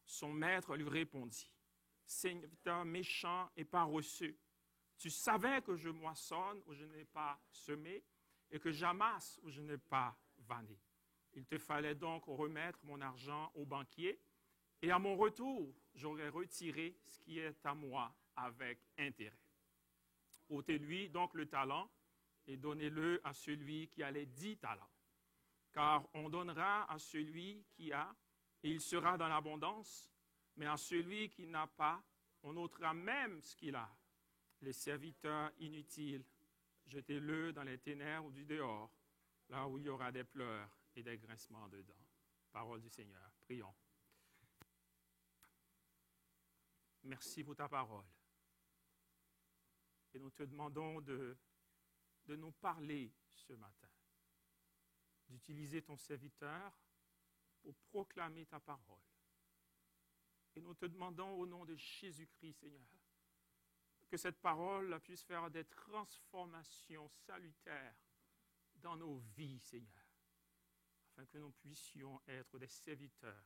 Son maître lui répondit, « Serviteur méchant et paresseux, tu savais que je moissonne où je n'ai pas semé et que j'amasse où je n'ai pas vanné. Il te fallait donc remettre mon argent au banquier, et à mon retour, j'aurais retiré ce qui est à moi avec intérêt. Ôtez-lui donc le talent et donnez-le à celui qui a les 10 talents. Car on donnera à celui qui a, et il sera dans l'abondance, mais à celui qui n'a pas, on ôtera même ce qu'il a. Les serviteurs inutiles, jetez-le dans les ténèbres du dehors, là où il y aura des pleurs et des grincements de dents. » Parole du Seigneur. Prions. Merci pour ta parole. Et nous te demandons de nous parler ce matin, d'utiliser ton serviteur pour proclamer ta parole. Et nous te demandons au nom de Jésus-Christ, Seigneur, que cette parole puisse faire des transformations salutaires dans nos vies, Seigneur, afin que nous puissions être des serviteurs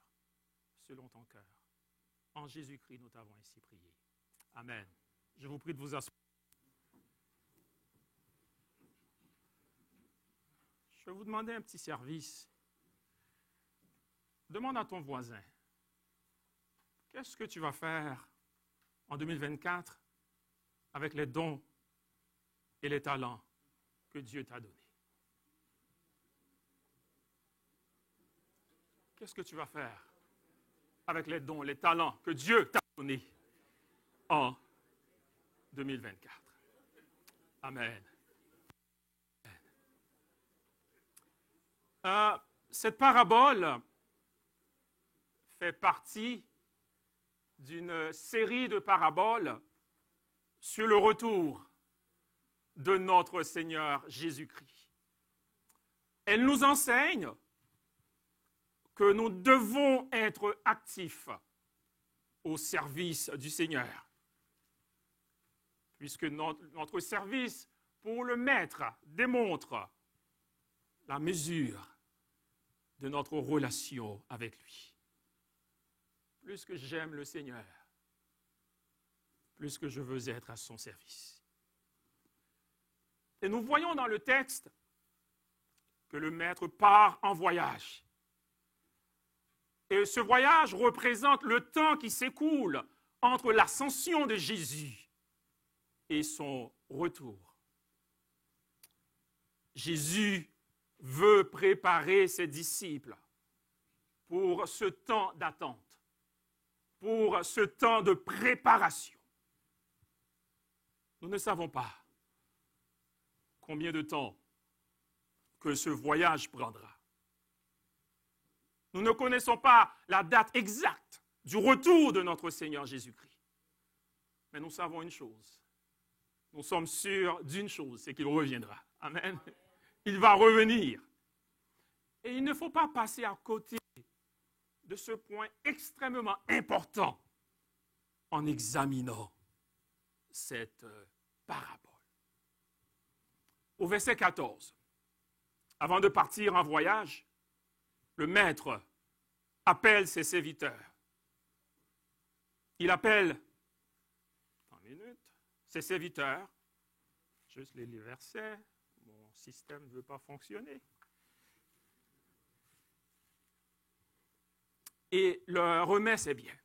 selon ton cœur. En Jésus-Christ, nous t'avons ainsi prié. Amen. Je vous prie de vous asseoir. Je vais vous demander un petit service. Demande à ton voisin, qu'est-ce que tu vas faire en 2024 avec les dons et les talents que Dieu t'a donnés? Qu'est-ce que tu vas faire avec les dons, les talents que Dieu t'a donnés en 2024? Amen. Cette parabole fait partie d'une série de paraboles sur le retour de notre Seigneur Jésus-Christ. Elle nous enseigne que nous devons être actifs au service du Seigneur, puisque notre service pour le Maître démontre la mesure de notre relation avec lui. Plus que j'aime le Seigneur, plus que je veux être à son service. Et nous voyons dans le texte que le Maître part en voyage. Et ce voyage représente le temps qui s'écoule entre l'ascension de Jésus et son retour. Jésus veut préparer ses disciples pour ce temps d'attente, pour ce temps de préparation. Nous ne savons pas combien de temps que ce voyage prendra. Nous ne connaissons pas la date exacte du retour de notre Seigneur Jésus-Christ. Mais nous savons une chose. Nous sommes sûrs d'une chose, c'est qu'il reviendra. Amen. Il va revenir. Et il ne faut pas passer à côté de ce point extrêmement important en examinant cette parabole. Au verset 14, avant de partir en voyage, le Maître appelle ses serviteurs. Il appelle, ses serviteurs, juste les versets, mon système ne veut pas fonctionner, et leur remet ses biens.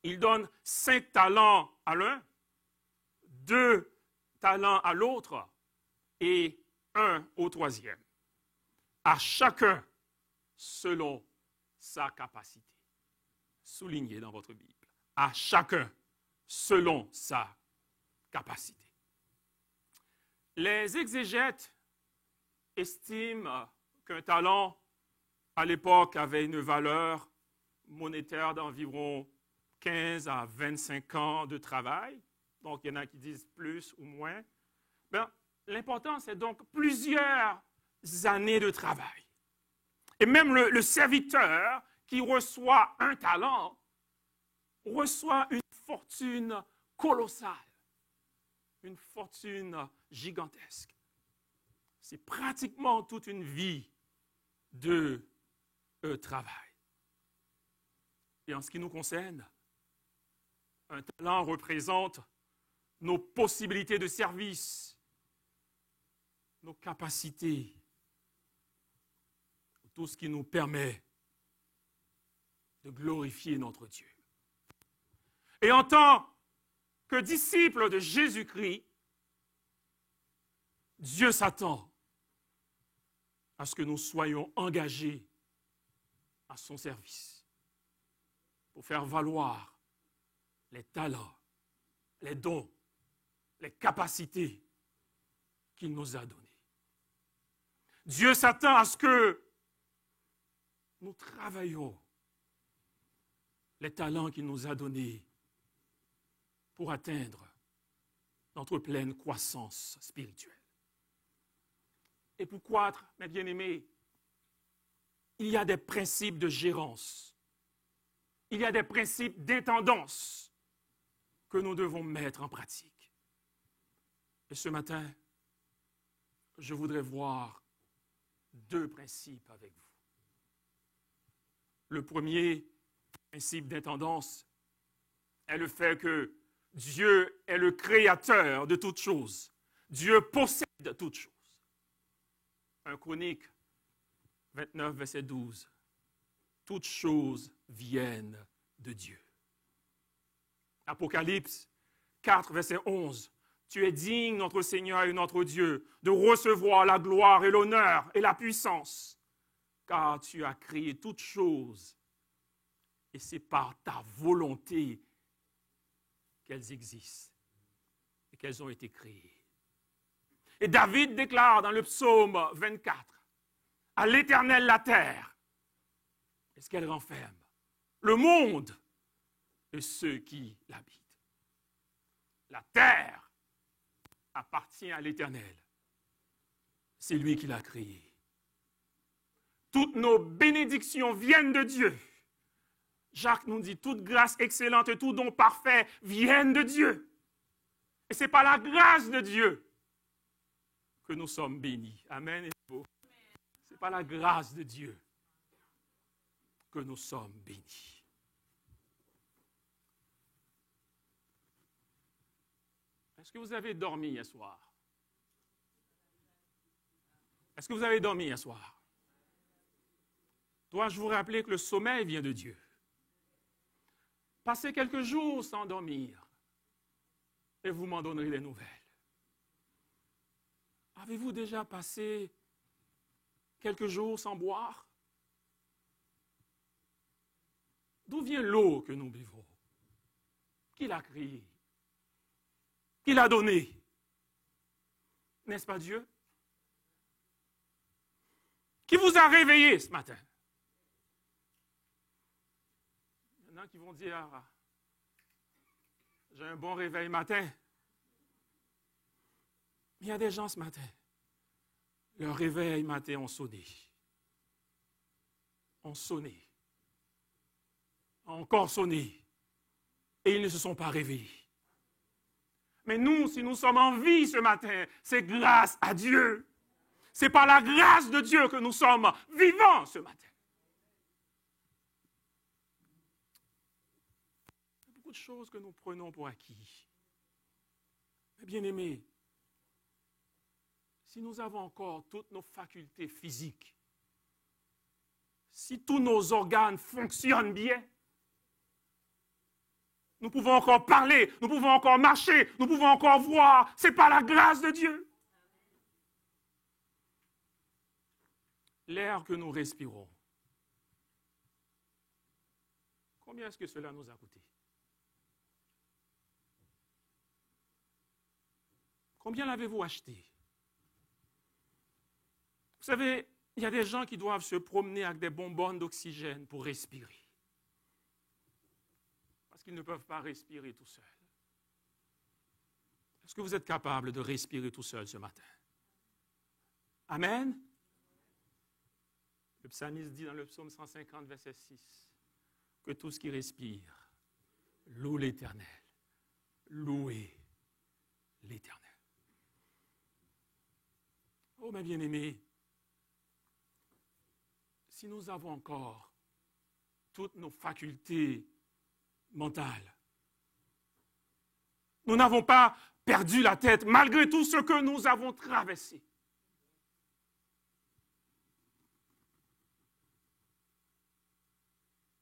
Il donne 5 talents à l'un, 2 talents à l'autre et 1 au 3e. À chacun selon sa capacité. Soulignez dans votre Bible. À chacun selon sa capacité. Les exégètes estiment qu'un talent, à l'époque, avait une valeur monétaire d'environ 15 à 25 ans de travail. Donc, il y en a qui disent plus ou moins. L'important, c'est donc plusieurs années de travail. Et même le serviteur qui reçoit un talent reçoit une fortune colossale, une fortune gigantesque. C'est pratiquement toute une vie de travail. Et en ce qui nous concerne, un talent représente nos possibilités de service, nos capacités, tout ce qui nous permet de glorifier notre Dieu. Et en tant que disciples de Jésus-Christ, Dieu s'attend à ce que nous soyons engagés à son service pour faire valoir les talents, les dons, les capacités qu'il nous a donnés. Dieu s'attend à ce que nous travaillions les talents qu'il nous a donnés pour atteindre notre pleine croissance spirituelle. Et pour croître, mes bien-aimés, il y a des principes de gérance, il y a des principes d'intendance que nous devons mettre en pratique. Et ce matin, je voudrais voir 2 principes avec vous. Le premier principe d'intendance est le fait que Dieu est le créateur de toutes choses. Dieu possède toutes choses. 1 Chronique 29, verset 12. Toutes choses viennent de Dieu. Apocalypse 4, verset 11. Tu es digne, notre Seigneur et notre Dieu, de recevoir la gloire et l'honneur et la puissance, car tu as créé toutes choses, et c'est par ta volonté qu'elles existent et qu'elles ont été créées. Et David déclare dans le psaume 24, « À l'Éternel la terre, et ce qu'elle renferme, le monde et ceux qui l'habitent. » La terre appartient à l'Éternel. C'est lui qui l'a créée. Toutes nos bénédictions viennent de Dieu. Jacques nous dit, toute grâce excellente et tout don parfait viennent de Dieu. Et ce n'est pas la grâce de Dieu que nous sommes bénis. Amen. Ce n'est pas la grâce de Dieu que nous sommes bénis. Est-ce que vous avez dormi hier soir? Est-ce que vous avez dormi hier soir? Dois-je vous rappeler que le sommeil vient de Dieu? Passez quelques jours sans dormir et vous m'en donnerez des nouvelles. Avez-vous déjà passé quelques jours sans boire? D'où vient l'eau que nous buvons? Qui l'a créée? Qui l'a donnée? N'est-ce pas Dieu? Qui vous a réveillé ce matin? Il y en a qui vont dire, j'ai un bon réveil matin. Il y a des gens ce matin, leur réveil matin ont sonné. Ont sonné. Ont encore sonné. Et ils ne se sont pas réveillés. Mais nous, si nous sommes en vie ce matin, c'est grâce à Dieu. C'est par la grâce de Dieu que nous sommes vivants ce matin. Il y a beaucoup de choses que nous prenons pour acquis. Mais bien aimés, si nous avons encore toutes nos facultés physiques, si tous nos organes fonctionnent bien, Nous pouvons encore parler, nous pouvons encore marcher, nous pouvons encore voir. C'est par la grâce de Dieu. L'air que nous respirons, combien est-ce que cela nous a coûté? Combien l'avez-vous acheté? Vous savez, il y a des gens qui doivent se promener avec des bonbonnes d'oxygène pour respirer. Parce qu'ils ne peuvent pas respirer tout seuls. Est-ce que vous êtes capable de respirer tout seul ce matin? Amen? Le psalmiste dit dans le psaume 150, verset 6, que tout ce qui respire loue l'Éternel. Louez l'Éternel. Oh, mes bien-aimés, si nous avons encore toutes nos facultés mentales, nous n'avons pas perdu la tête malgré tout ce que nous avons traversé.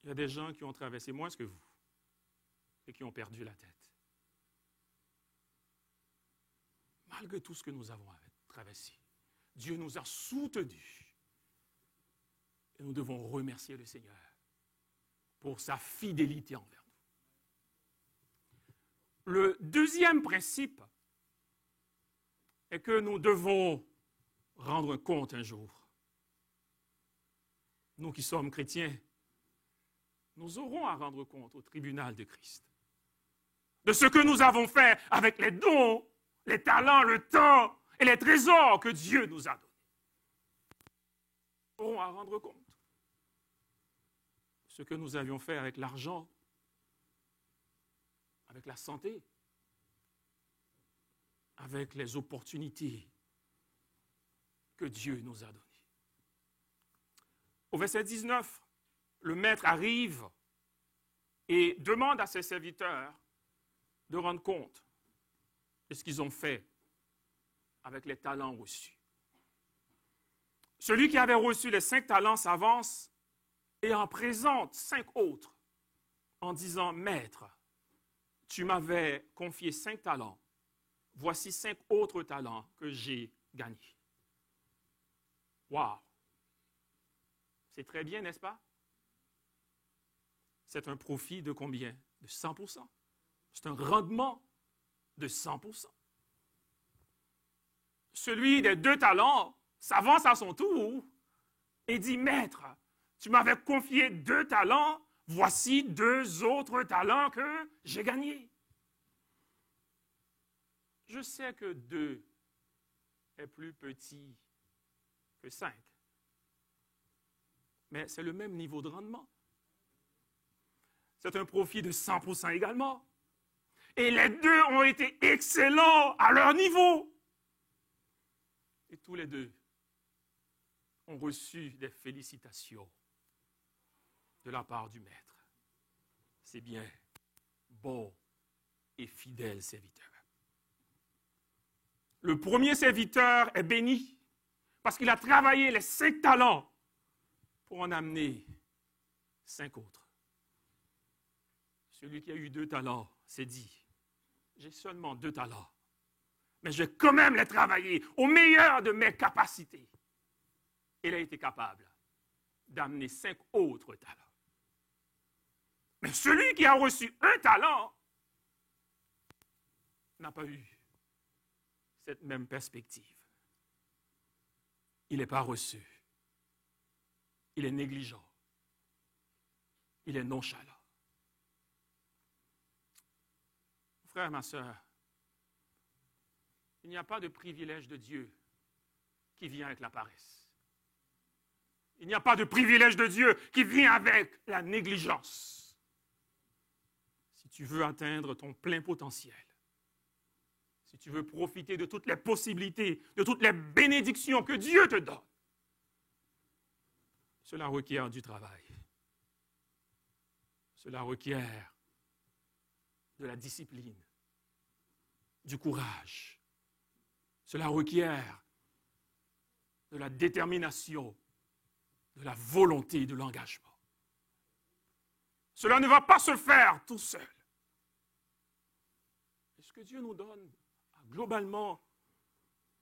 Il y a des gens qui ont traversé moins que vous et qui ont perdu la tête. Malgré tout ce que nous avons traversé, Dieu nous a soutenus. Et nous devons remercier le Seigneur pour sa fidélité envers nous. Le deuxième principe est que nous devons rendre compte un jour. Nous qui sommes chrétiens, nous aurons à rendre compte au tribunal de Christ de ce que nous avons fait avec les dons, les talents, le temps et les trésors que Dieu nous a donnés. Nous aurons à rendre compte de ce que nous avions fait avec l'argent, avec la santé, avec les opportunités que Dieu nous a données. Au verset 19, le maître arrive et demande à ses serviteurs de rendre compte de ce qu'ils ont fait avec les talents reçus. Celui qui avait reçu les 5 talents s'avance et en présente 5 autres en disant « Maître, tu m'avais confié 5 talents, voici 5 autres talents que j'ai gagnés. » Wow! C'est très bien, n'est-ce pas? C'est un profit de combien? De 100%. C'est un rendement de 100%. Celui des 2 talents s'avance à son tour et dit, « Maître, tu m'avais confié 2 talents, voici 2 autres talents que j'ai gagnés. » Je sais que 2 est plus petit que 5, mais c'est le même niveau de rendement. C'est un profit de 100% également. Et les 2 ont été excellents à leur niveau. Et tous les 2 ont reçu des félicitations de la part du maître. C'est bien, bon et fidèle serviteur. Le premier serviteur est béni parce qu'il a travaillé les 5 talents pour en amener 5 autres. Celui qui a eu 2 talents s'est dit, j'ai seulement 2 talents, mais je vais quand même les travailler au meilleur de mes capacités. Il a été capable d'amener 5 autres talents. Mais celui qui a reçu 1 talent n'a pas eu cette même perspective. Il n'est pas reçu. Il est négligent. Il est nonchalant. Frère, ma soeur, il n'y a pas de privilège de Dieu qui vient avec la paresse. Il n'y a pas de privilège de Dieu qui vient avec la négligence. Si tu veux atteindre ton plein potentiel, si tu veux profiter de toutes les possibilités, de toutes les bénédictions que Dieu te donne, cela requiert du travail. Cela requiert de la discipline, du courage. Cela requiert de la détermination, de la volonté, de l'engagement. Cela ne va pas se faire tout seul. que Dieu nous donne globalement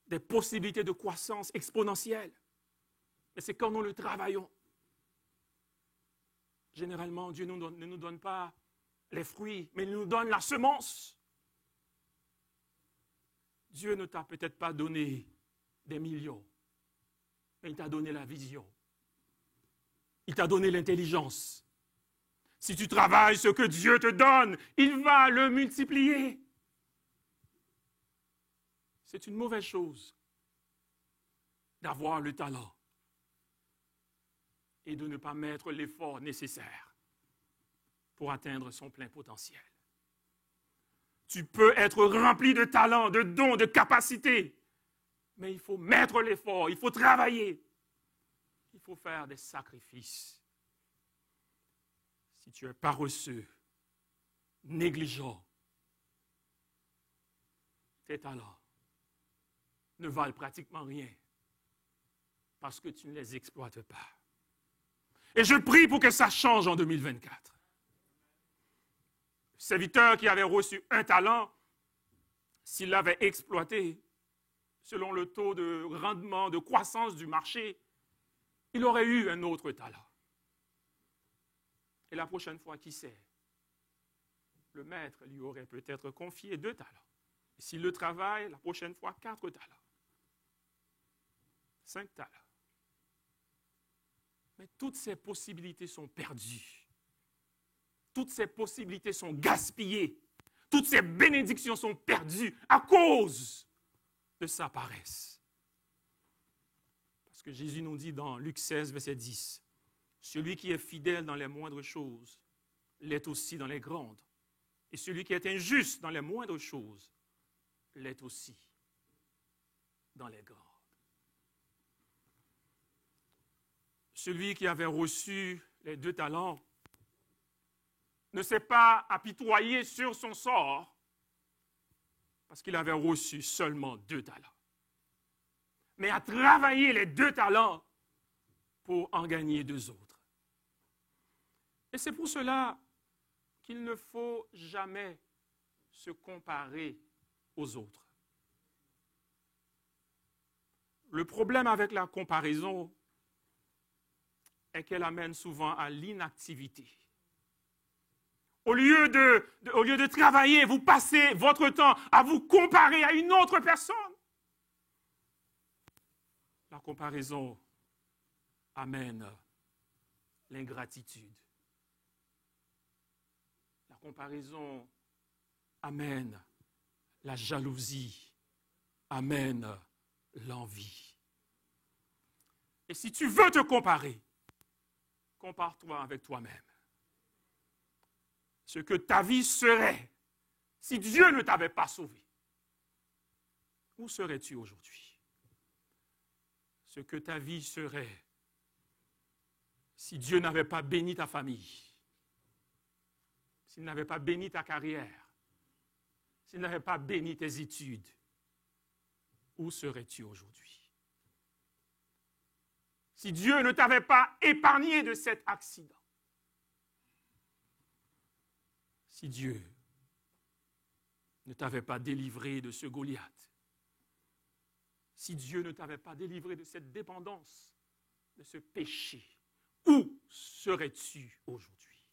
des possibilités de croissance exponentielle. Mais c'est quand nous le travaillons. Généralement, Dieu ne nous donne pas les fruits, mais il nous donne la semence. Dieu ne t'a peut-être pas donné des millions, mais il t'a donné la vision. Il t'a donné l'intelligence. Si tu travailles ce que Dieu te donne, il va le multiplier. C'est une mauvaise chose d'avoir le talent et de ne pas mettre l'effort nécessaire pour atteindre son plein potentiel. Tu peux être rempli de talent, de dons, de capacités, mais il faut mettre l'effort, il faut travailler, il faut faire des sacrifices. Si tu es paresseux, négligent, tes talents ne valent pratiquement rien parce que tu ne les exploites pas. Et je prie pour que ça change en 2024. Le serviteur qui avait reçu un talent, s'il l'avait exploité selon le taux de rendement, de croissance du marché, il aurait eu un autre talent. Et la prochaine fois, qui sait, le maître lui aurait peut-être confié 2 talents. Et s'il le travaille, la prochaine fois, 4 talents. 5 talents. Mais toutes ces possibilités sont perdues. Toutes ces possibilités sont gaspillées. Toutes ces bénédictions sont perdues à cause de sa paresse. Parce que Jésus nous dit dans Luc 16, verset 10, « Celui qui est fidèle dans les moindres choses l'est aussi dans les grandes. Et celui qui est injuste dans les moindres choses l'est aussi dans les grandes. » Celui qui avait reçu les 2 talents ne s'est pas apitoyé sur son sort parce qu'il avait reçu seulement 2 talents, mais a travaillé les 2 talents pour en gagner 2 autres. Et c'est pour cela qu'il ne faut jamais se comparer aux autres. Le problème avec la comparaison est qu'elle amène souvent à l'inactivité. Au lieu de travailler, vous passez votre temps à vous comparer à une autre personne. La comparaison amène l'ingratitude. La comparaison amène la jalousie, amène l'envie. Et si tu veux te comparer, compare-toi avec toi-même. Ce que ta vie serait si Dieu ne t'avait pas sauvé. Où serais-tu aujourd'hui? Ce que ta vie serait si Dieu n'avait pas béni ta famille, s'il n'avait pas béni ta carrière, s'il n'avait pas béni tes études. Où serais-tu aujourd'hui? Si Dieu ne t'avait pas épargné de cet accident, si Dieu ne t'avait pas délivré de ce Goliath, si Dieu ne t'avait pas délivré de cette dépendance, de ce péché, où serais-tu aujourd'hui?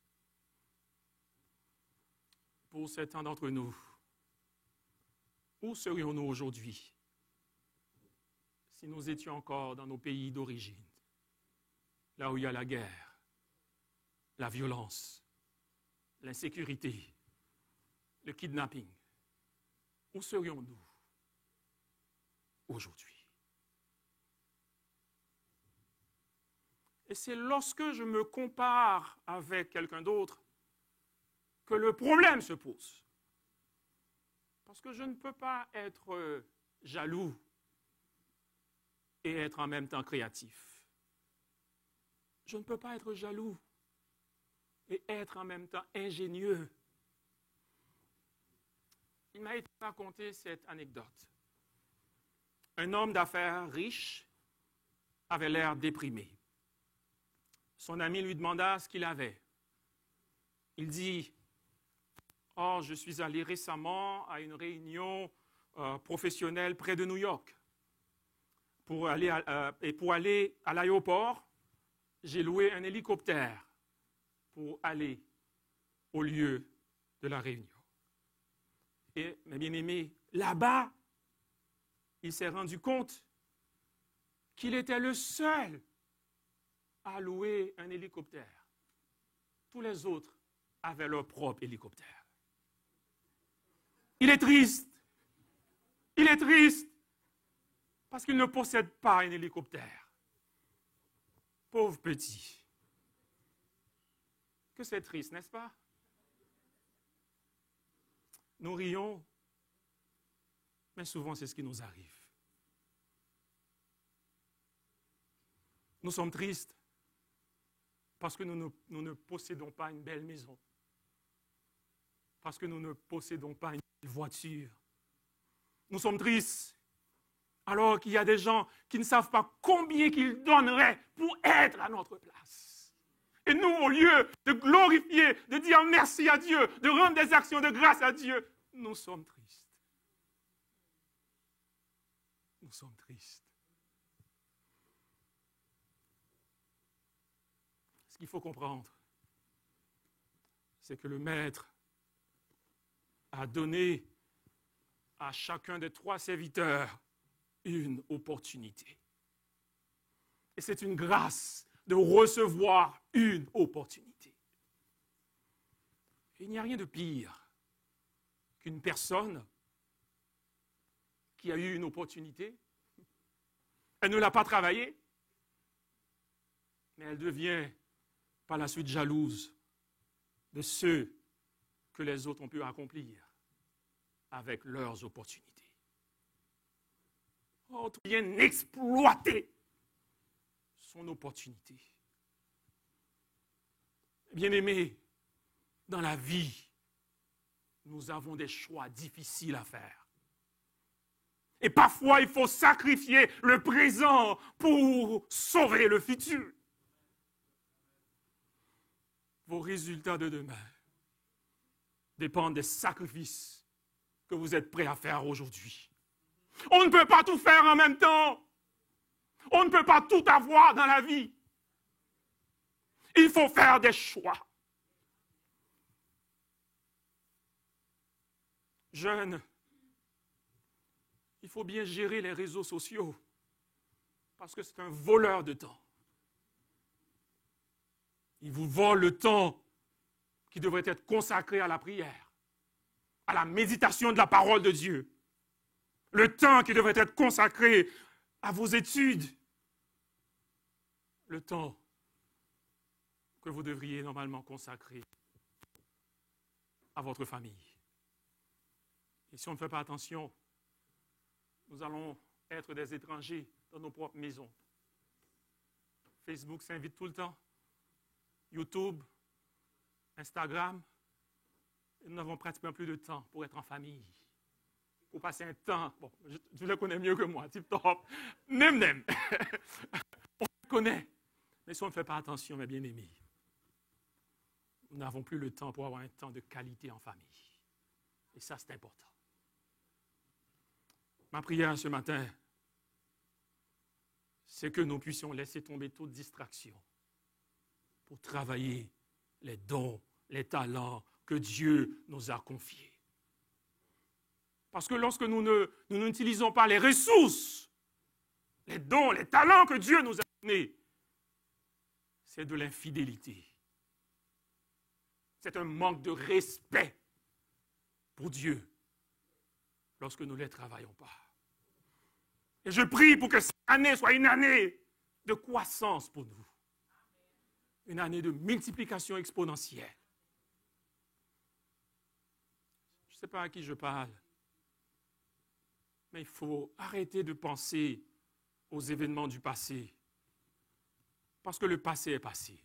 Pour certains d'entre nous, où serions-nous aujourd'hui si nous étions encore dans nos pays d'origine, là où il y a la guerre, la violence, l'insécurité, le kidnapping? Où serions-nous aujourd'hui? Et c'est lorsque je me compare avec quelqu'un d'autre que le problème se pose. Parce que je ne peux pas être jaloux et être en même temps créatif. Je ne peux pas être jaloux et être en même temps ingénieux. Il m'a été raconté cette anecdote. Un homme d'affaires riche avait l'air déprimé. Son ami lui demanda ce qu'il avait. Il dit, Or, je suis allé récemment à une réunion professionnelle près de New York. Pour aller à l'aéroport, j'ai loué un hélicoptère pour aller au lieu de la réunion. Et, mes bien-aimés, là-bas, il s'est rendu compte qu'il était le seul à louer un hélicoptère. Tous les autres avaient leur propre hélicoptère. Il est triste. Il est triste parce qu'il ne possède pas un hélicoptère. Pauvre petit. Que c'est triste, n'est-ce pas? Nous rions, mais souvent c'est ce qui nous arrive. Nous sommes tristes parce que nous ne possédons pas une belle maison, parce que nous ne possédons pas une belle voiture. Nous sommes tristes alors qu'il y a des gens qui ne savent pas combien qu'ils donneraient pour être à notre place. Et nous, au lieu de glorifier, de dire merci à Dieu, de rendre des actions de grâce à Dieu, nous sommes tristes. Nous sommes tristes. Ce qu'il faut comprendre, c'est que le Maître a donné à chacun des 3 serviteurs une opportunité. Et c'est une grâce de recevoir une opportunité. Il n'y a rien de pire qu'une personne qui a eu une opportunité, elle ne l'a pas travaillée, mais elle devient par la suite jalouse de ceux que les autres ont pu accomplir avec leurs opportunités. Autre vient exploiter son opportunité. Bien-aimés, dans la vie, nous avons des choix difficiles à faire. Et parfois, il faut sacrifier le présent pour sauver le futur. Vos résultats de demain dépendent des sacrifices que vous êtes prêts à faire aujourd'hui. On ne peut pas tout faire en même temps. On ne peut pas tout avoir dans la vie. Il faut faire des choix. Jeunes, il faut bien gérer les réseaux sociaux parce que c'est un voleur de temps. Il vous vole le temps qui devrait être consacré à la prière, à la méditation de la parole de Dieu. Le temps qui devrait être consacré à vos études. Le temps que vous devriez normalement consacrer à votre famille. Et si on ne fait pas attention, nous allons être des étrangers dans nos propres maisons. Facebook s'invite tout le temps. YouTube, Instagram. Et nous n'avons pratiquement plus de temps pour être en famille. Pour passer un temps, bon, tu le connais mieux que moi, tip top, nem. On le connaît. Mais si on ne fait pas attention, mes bien-aimés, nous n'avons plus le temps pour avoir un temps de qualité en famille. Et ça, c'est important. Ma prière ce matin, c'est que nous puissions laisser tomber toute distraction pour travailler les dons, les talents que Dieu nous a confiés. Parce que lorsque nous n'utilisons pas les ressources, les dons, les talents que Dieu nous a donnés, c'est de l'infidélité. C'est un manque de respect pour Dieu lorsque nous ne les travaillons pas. Et je prie pour que cette année soit une année de croissance pour nous. Une année de multiplication exponentielle. Je ne sais pas à qui je parle, mais il faut arrêter de penser aux événements du passé. Parce que le passé est passé.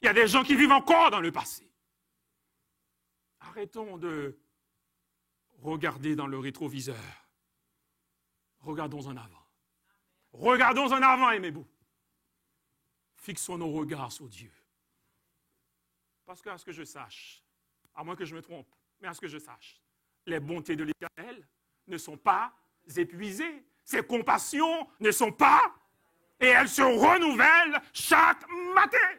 Il y a des gens qui vivent encore dans le passé. Arrêtons de regarder dans le rétroviseur. Regardons en avant. Regardons en avant, aimez-vous. Fixons nos regards sur Dieu. Parce qu'à ce que je sache, à moins que je me trompe, Mais à ce que je sache, les bontés de l'Éternel ne sont pas épuisées. Ses compassions ne sont pas, et elles se renouvellent chaque matin.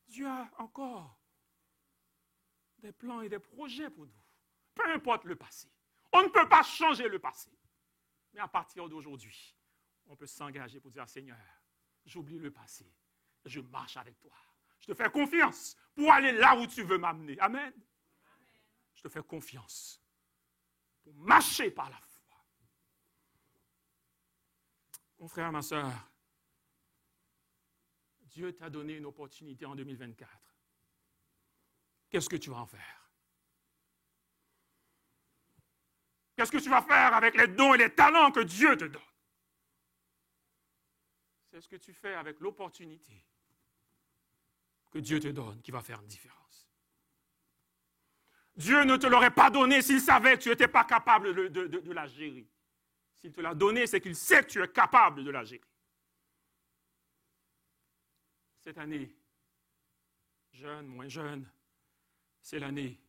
Dieu a encore des plans et des projets pour nous. Peu importe le passé. On ne peut pas changer le passé. Mais à partir d'aujourd'hui, on peut s'engager pour dire, Seigneur, j'oublie le passé, je marche avec toi. Je te fais confiance pour aller là où tu veux m'amener. Amen. Je te fais confiance pour marcher par la foi. Mon frère, ma soeur, Dieu t'a donné une opportunité en 2024. Qu'est-ce que tu vas en faire? Qu'est-ce que tu vas faire avec les dons et les talents que Dieu te donne? C'est ce que tu fais avec l'opportunité que Dieu te donne qui va faire une différence. Dieu ne te l'aurait pas donné s'il savait que tu n'étais pas capable de la gérer. S'il te l'a donné, c'est qu'il sait que tu es capable de la gérer. Cette année, jeune, moins jeune, c'est l'année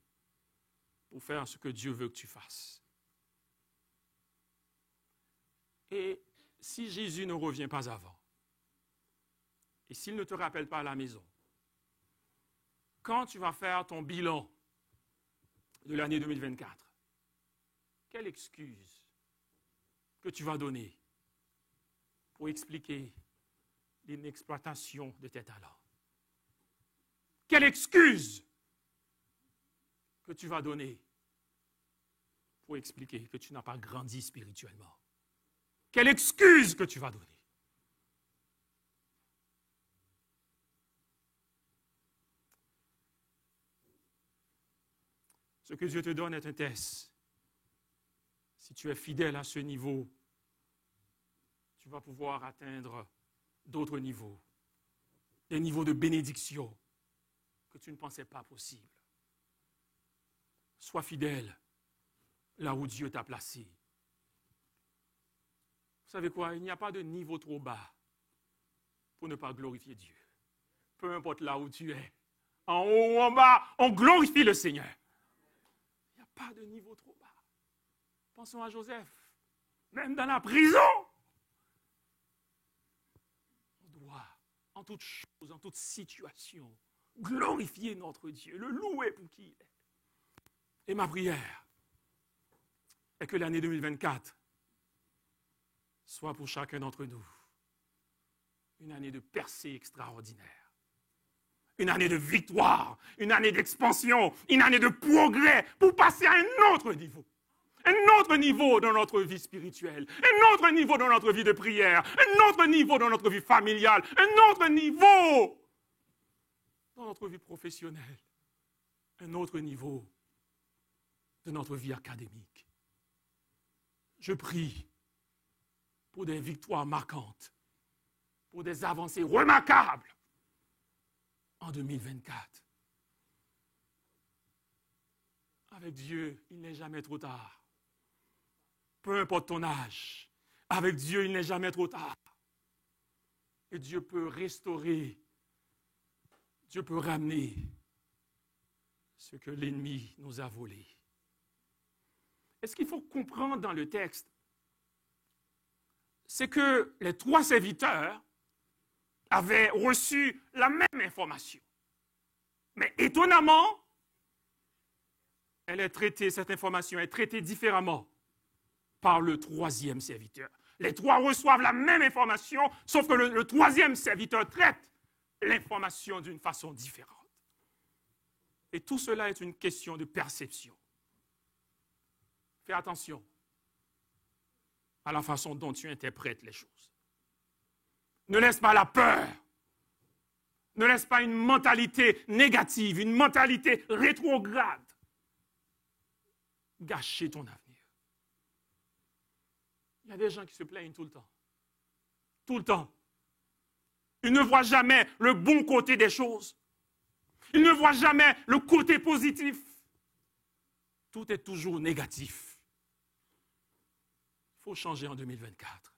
pour faire ce que Dieu veut que tu fasses. Et si Jésus ne revient pas avant, et s'il ne te rappelle pas à la maison, quand tu vas faire ton bilan de l'année 2024, quelle excuse que tu vas donner pour expliquer l'inexploitation de tes talents? Quelle excuse que tu vas donner pour expliquer que tu n'as pas grandi spirituellement? Quelle excuse que tu vas donner? Ce que Dieu te donne est un test. Si tu es fidèle à ce niveau, tu vas pouvoir atteindre d'autres niveaux, des niveaux de bénédiction que tu ne pensais pas possible. Sois fidèle là où Dieu t'a placé. Vous savez quoi? Il n'y a pas de niveau trop bas pour ne pas glorifier Dieu. Peu importe là où tu es, en haut ou en bas, on glorifie le Seigneur. Il n'y a pas de niveau trop bas. Pensons à Joseph. Même dans la prison, on doit, en toute chose, en toute situation, glorifier notre Dieu, le louer pour qui il est. Et ma prière est que l'année 2024 soit pour chacun d'entre nous une année de percée extraordinaire, une année de victoire, une année d'expansion, une année de progrès pour passer à un autre niveau. Un autre niveau dans notre vie spirituelle, un autre niveau dans notre vie de prière, un autre niveau dans notre vie familiale, un autre niveau dans notre vie professionnelle, un autre niveau de notre vie académique. Je prie pour des victoires marquantes, pour des avancées remarquables en 2024. Avec Dieu, il n'est jamais trop tard. Peu importe ton âge, avec Dieu, il n'est jamais trop tard. Et Dieu peut restaurer, Dieu peut ramener ce que l'ennemi nous a volé. Et ce qu'il faut comprendre dans le texte, c'est que les trois serviteurs avaient reçu la même information. Mais étonnamment, cette information est traitée différemment par le troisième serviteur. Les trois reçoivent la même information, sauf que le troisième serviteur traite l'information d'une façon différente. Et tout cela est une question de perception. Fais attention à la façon dont tu interprètes les choses. Ne laisse pas la peur, ne laisse pas une mentalité négative, une mentalité rétrograde gâcher ton avenir. Il y a des gens qui se plaignent tout le temps. Tout le temps. Ils ne voient jamais le bon côté des choses. Ils ne voient jamais le côté positif. Tout est toujours négatif. Il faut changer en 2024.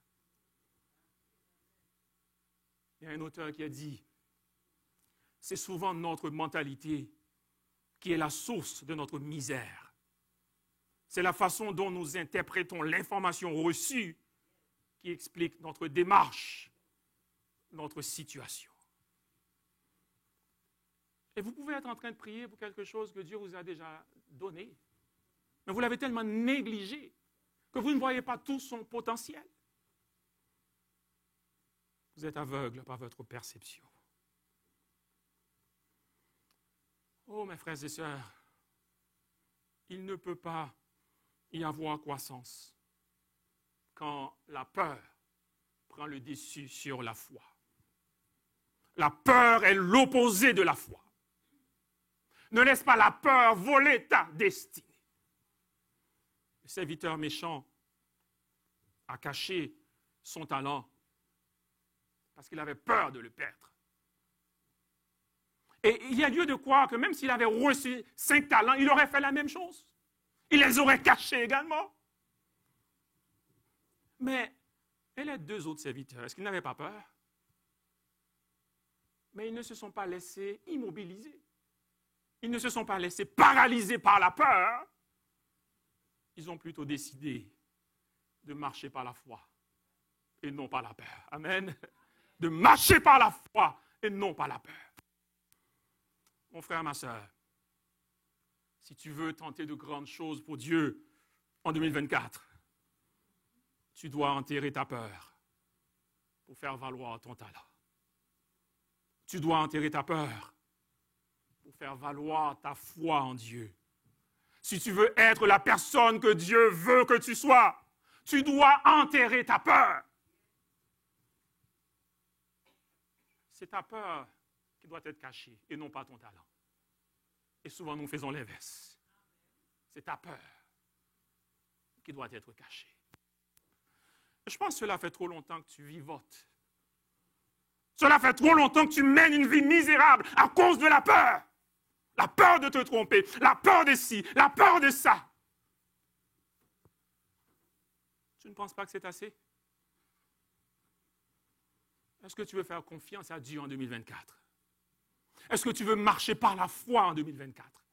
Il y a un auteur qui a dit, c'est souvent notre mentalité qui est la source de notre misère. C'est la façon dont nous interprétons l'information reçue qui explique notre démarche, notre situation. Et vous pouvez être en train de prier pour quelque chose que Dieu vous a déjà donné, mais vous l'avez tellement négligé que vous ne voyez pas tout son potentiel. Vous êtes aveugle par votre perception. Oh, mes frères et sœurs, il ne peut pas y avoir croissance quand la peur prend le dessus sur la foi. La peur est l'opposé de la foi. Ne laisse pas la peur voler ta destinée. Le serviteur méchant a caché son talent parce qu'il avait peur de le perdre. Et il y a lieu de croire que même s'il avait reçu 5 talents, il aurait fait la même chose. Il les aurait cachés également. Mais, et les 2 autres serviteurs, est-ce qu'ils n'avaient pas peur? Mais ils ne se sont pas laissés immobiliser. Ils ne se sont pas laissés paralyser par la peur. Ils ont plutôt décidé de marcher par la foi et non par la peur. Amen. De marcher par la foi et non par la peur. Mon frère, ma soeur, si tu veux tenter de grandes choses pour Dieu en 2024, tu dois enterrer ta peur pour faire valoir ton talent. Tu dois enterrer ta peur pour faire valoir ta foi en Dieu. Si tu veux être la personne que Dieu veut que tu sois, tu dois enterrer ta peur. C'est ta peur qui doit être cachée et non pas ton talent. Et souvent, nous faisons l'inverse. C'est ta peur qui doit être cachée. Je pense que cela fait trop longtemps que tu vivotes. Cela fait trop longtemps que tu mènes une vie misérable à cause de la peur. La peur de te tromper, la peur de ci, la peur de ça. Tu ne penses pas que c'est assez? Est-ce que tu veux faire confiance à Dieu en 2024? Est-ce que tu veux marcher par la foi en 2024?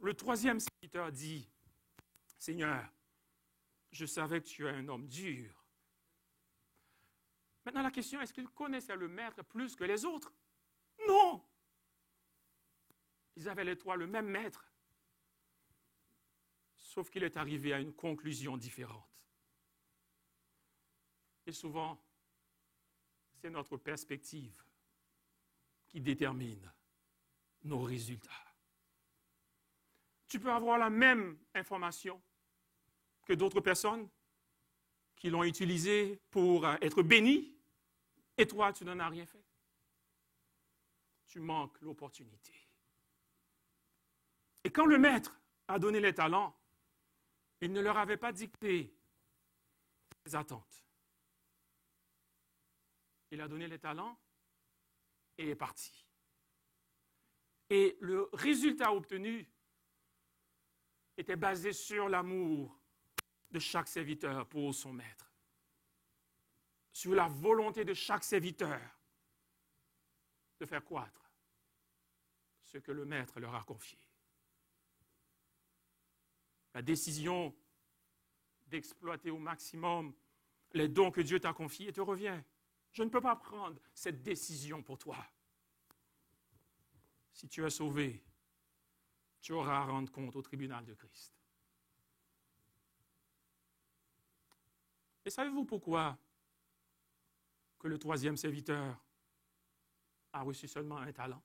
Le 3e serviteur dit, Seigneur, je savais que tu es un homme dur. Maintenant, la question, est-ce qu'il connaissait le maître plus que les autres? Non! Ils avaient les 3 le même maître. Sauf qu'il est arrivé à une conclusion différente. Et souvent, c'est notre perspective qui détermine nos résultats. Tu peux avoir la même information que d'autres personnes qui l'ont utilisée pour être bénies, et toi, tu n'en as rien fait. Tu manques l'opportunité. Et quand le maître a donné les talents, il ne leur avait pas dicté ses attentes. Il a donné les talents et est parti. Et le résultat obtenu était basé sur l'amour de chaque serviteur pour son maître, sur la volonté de chaque serviteur de faire croître ce que le maître leur a confié. La décision d'exploiter au maximum les dons que Dieu t'a confiés te revient. Je ne peux pas prendre cette décision pour toi. Si tu es sauvé, tu auras à rendre compte au tribunal de Christ. Et savez-vous pourquoi que le 3e serviteur a reçu seulement un talent?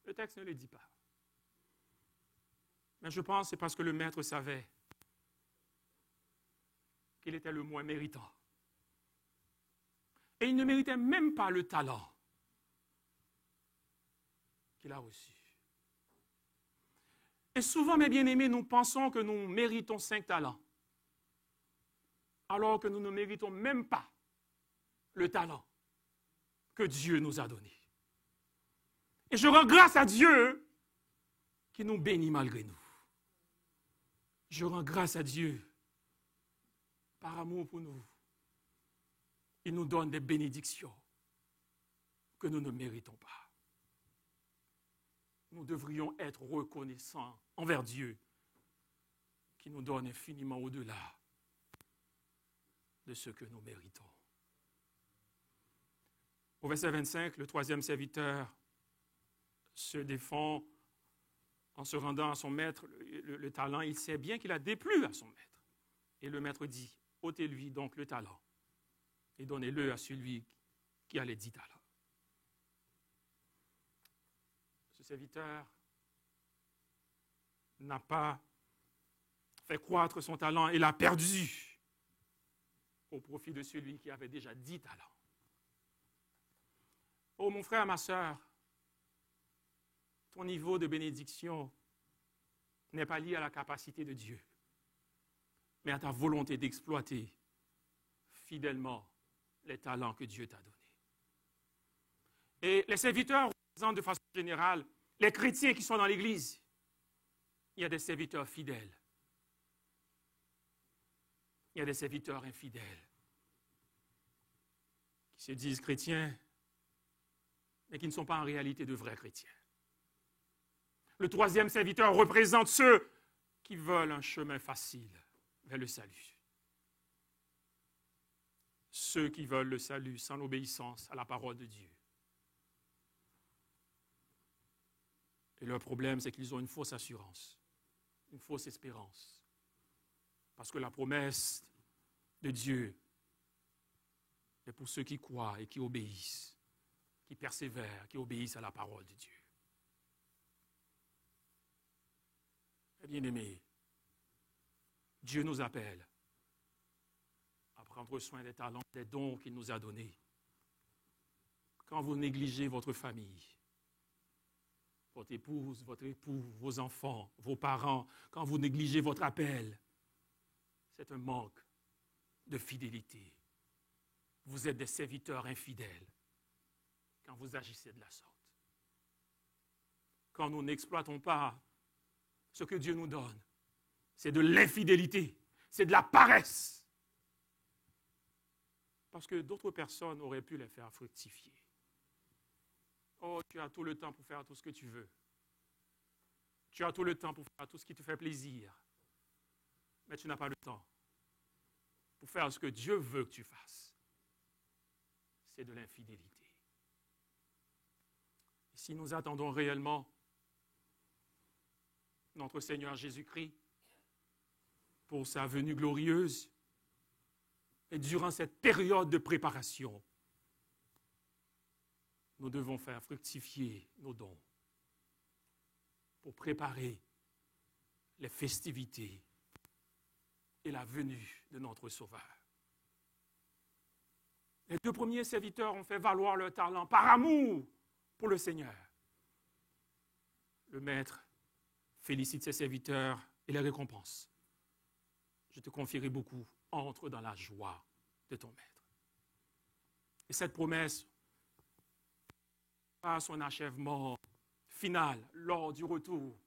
Le texte ne le dit pas. Mais je pense que c'est parce que le maître savait qu'il était le moins méritant. Et il ne méritait même pas le talent qu'il a reçu. Et souvent, mes bien-aimés, nous pensons que nous méritons 5 talents, alors que nous ne méritons même pas le talent que Dieu nous a donné. Et je rends grâce à Dieu qui nous bénit malgré nous. Je rends grâce à Dieu par amour pour nous. Il nous donne des bénédictions que nous ne méritons pas. Nous devrions être reconnaissants envers Dieu qui nous donne infiniment au-delà de ce que nous méritons. Au verset 25, le troisième serviteur se défend en se rendant à son maître le talent. Il sait bien qu'il a déplu à son maître. Et le maître dit, ôtez-lui donc le talent et donnez-le à celui qui a les 10 talents. Ce serviteur n'a pas fait croître son talent et l'a perdu au profit de celui qui avait déjà 10 talents. Oh mon frère, ma sœur, ton niveau de bénédiction n'est pas lié à la capacité de Dieu, mais à ta volonté d'exploiter fidèlement les talents que Dieu t'a donnés. Et les serviteurs représentent de façon générale les chrétiens qui sont dans l'Église. Il y a des serviteurs fidèles. Il y a des serviteurs infidèles qui se disent chrétiens, mais qui ne sont pas en réalité de vrais chrétiens. Le troisième serviteur représente ceux qui veulent un chemin facile vers le salut. Ceux qui veulent le salut sans l'obéissance à la parole de Dieu. Et leur problème, c'est qu'ils ont une fausse assurance, une fausse espérance. Parce que la promesse de Dieu est pour ceux qui croient et qui obéissent, qui persévèrent, qui obéissent à la parole de Dieu. Bien-aimés, Dieu nous appelle à prendre soin des talents, des dons qu'il nous a donnés. Quand vous négligez votre famille, votre épouse, votre époux, vos enfants, vos parents, quand vous négligez votre appel, c'est un manque de fidélité. Vous êtes des serviteurs infidèles quand vous agissez de la sorte. Quand nous n'exploitons pas ce que Dieu nous donne, c'est de l'infidélité, c'est de la paresse. Parce que d'autres personnes auraient pu les faire fructifier. Oh, tu as tout le temps pour faire tout ce que tu veux. Tu as tout le temps pour faire tout ce qui te fait plaisir. Mais tu n'as pas le temps pour faire ce que Dieu veut que tu fasses. C'est de l'infidélité. Et si nous attendons réellement notre Seigneur Jésus-Christ pour sa venue glorieuse, et durant cette période de préparation, nous devons faire fructifier nos dons pour préparer les festivités et la venue de notre Sauveur. Les deux premiers serviteurs ont fait valoir leur talent par amour pour le Seigneur. Le maître félicite ses serviteurs et les récompense. Je te confierai beaucoup, entre dans la joie de ton maître. Et cette promesse a son achèvement final lors du retour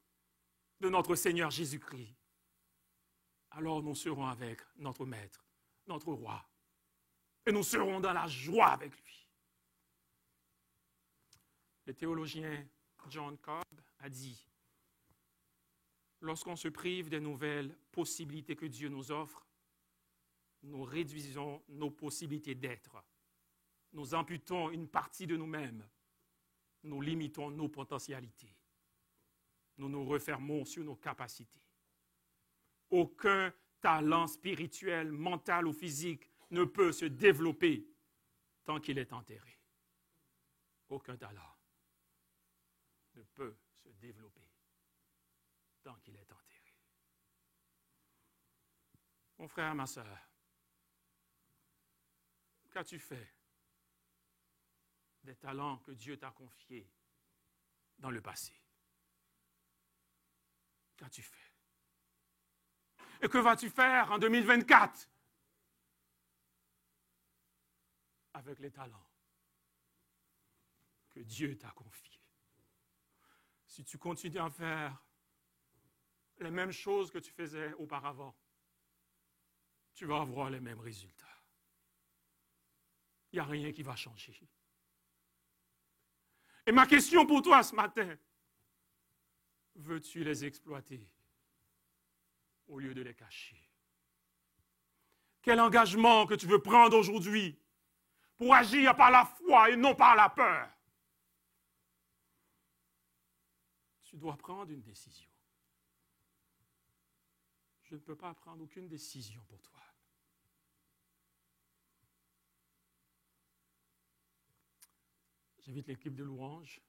de notre Seigneur Jésus-Christ. Alors nous serons avec notre maître, notre roi, et nous serons dans la joie avec lui. Le théologien John Cobb a dit, lorsqu'on se prive des nouvelles possibilités que Dieu nous offre, nous réduisons nos possibilités d'être. Nous amputons une partie de nous-mêmes. Nous limitons nos potentialités. Nous nous refermons sur nos capacités. Aucun talent spirituel, mental ou physique ne peut se développer tant qu'il est enterré. Aucun talent ne peut se développer tant qu'il est enterré. Mon frère, ma sœur, qu'as-tu fait des talents que Dieu t'a confiés dans le passé? Qu'as-tu fait? Et que vas-tu faire en 2024 avec les talents que Dieu t'a confiés? Si tu continues à faire les mêmes choses que tu faisais auparavant, tu vas avoir les mêmes résultats. Il n'y a rien qui va changer. Et ma question pour toi ce matin, veux-tu les exploiter au lieu de les cacher? Quel engagement que tu veux prendre aujourd'hui pour agir par la foi et non par la peur? Tu dois prendre une décision. Je ne peux pas prendre aucune décision pour toi. J'invite l'équipe de louange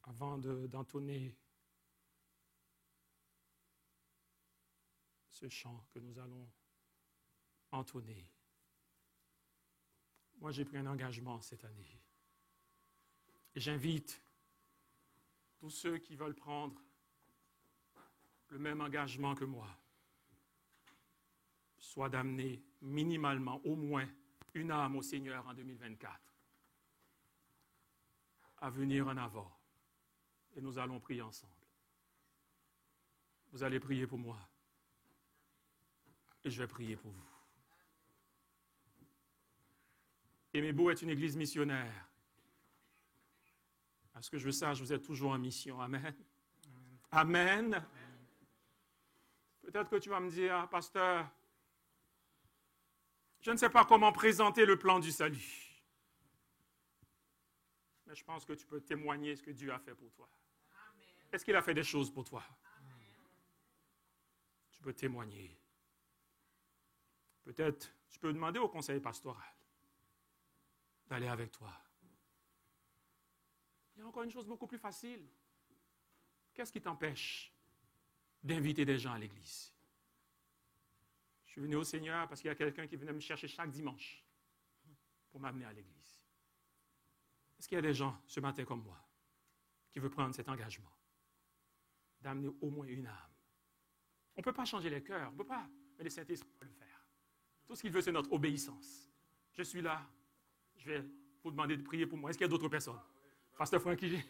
avant d'entonner ce chant que nous allons entonner. Moi, j'ai pris un engagement cette année. Et j'invite tous ceux qui veulent prendre le même engagement que moi, soit d'amener minimalement au moins une âme au Seigneur en 2024, à venir en avant. Et nous allons prier ensemble. Vous allez prier pour moi. Et je vais prier pour vous. Aimez-vous est une église missionnaire. À ce que je sache, vous êtes toujours en mission. Amen. Amen. Amen. Peut-être que tu vas me dire, ah, pasteur, je ne sais pas comment présenter le plan du salut. Mais je pense que tu peux témoigner ce que Dieu a fait pour toi. Est-ce qu'il a fait des choses pour toi? Tu peux témoigner. Peut-être tu peux demander au conseil pastoral d'aller avec toi. Il y a encore une chose beaucoup plus facile. Qu'est-ce qui t'empêche d'inviter des gens à l'église? Je suis venu au Seigneur parce qu'il y a quelqu'un qui venait me chercher chaque dimanche pour m'amener à l'église. Est-ce qu'il y a des gens ce matin comme moi qui veulent prendre cet engagement d'amener au moins une âme? On ne peut pas changer les cœurs, on ne peut pas, mais le Saint-Esprit peut le faire. Tout ce qu'il veut, c'est notre obéissance. Je suis là, je vais vous demander de prier pour moi. Est-ce qu'il y a d'autres personnes? Pasteur Francky,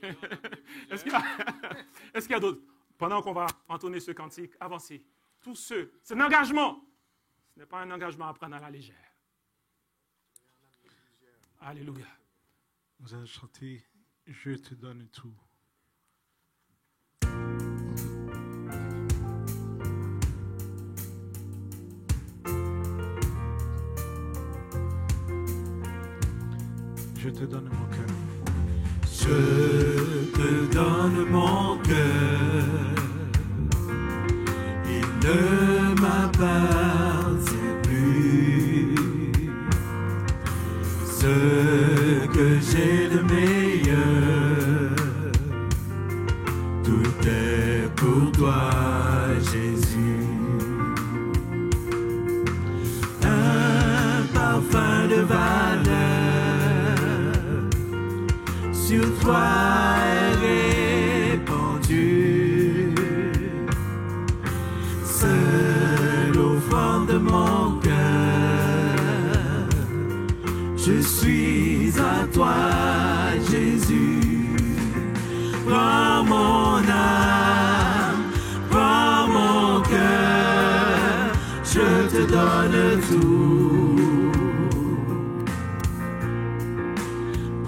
est-ce qu'il y a d'autres? Pendant qu'on va entonner ce cantique, avancez. Tous ceux, c'est un engagement. Ce n'est pas un engagement à prendre à la légère. Alléluia. Vous allez chanter « Je te donne tout ». Je te donne mon cœur. Je te donne mon cœur. Il ne m'appartient plus. Ce que j'ai de meilleur, tout est pour toi, Jésus. Un parfum de valeur sur toi est répandu. Seule offrande de mon cœur, je suis à toi, Jésus. Prends mon âme, prends mon cœur, je te donne tout.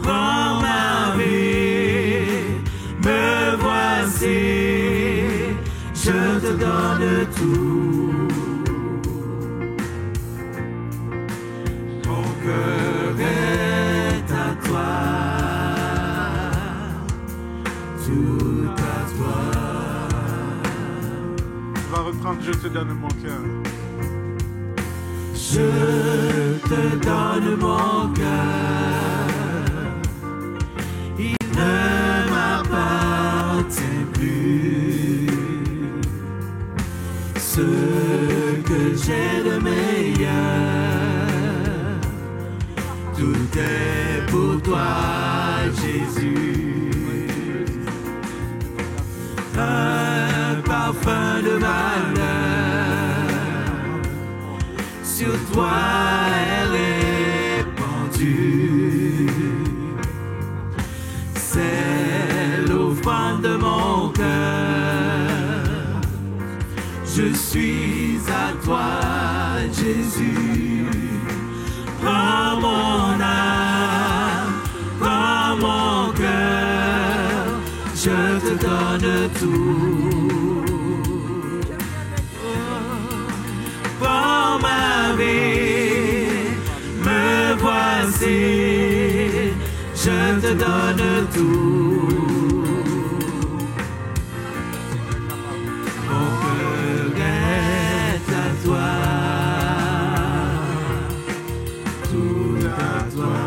Prends ma vie, me voici, je te donne tout. Mon cœur est à toi, tout à toi. On va reprendre « Je te donne mon cœur ». Je te donne mon cœur, il ne m'appartient plus. Ce que j'ai de meilleur, tout est pour toi, Jésus. Un parfum de valeur sur toi est répandu. C'est l'offrande de mon cœur. Je suis à toi, Jésus. Prends mon âme, prends mon donne tout. Pour ma vie, me voici, je te donne tout. Mon cœur est à toi, tout à toi.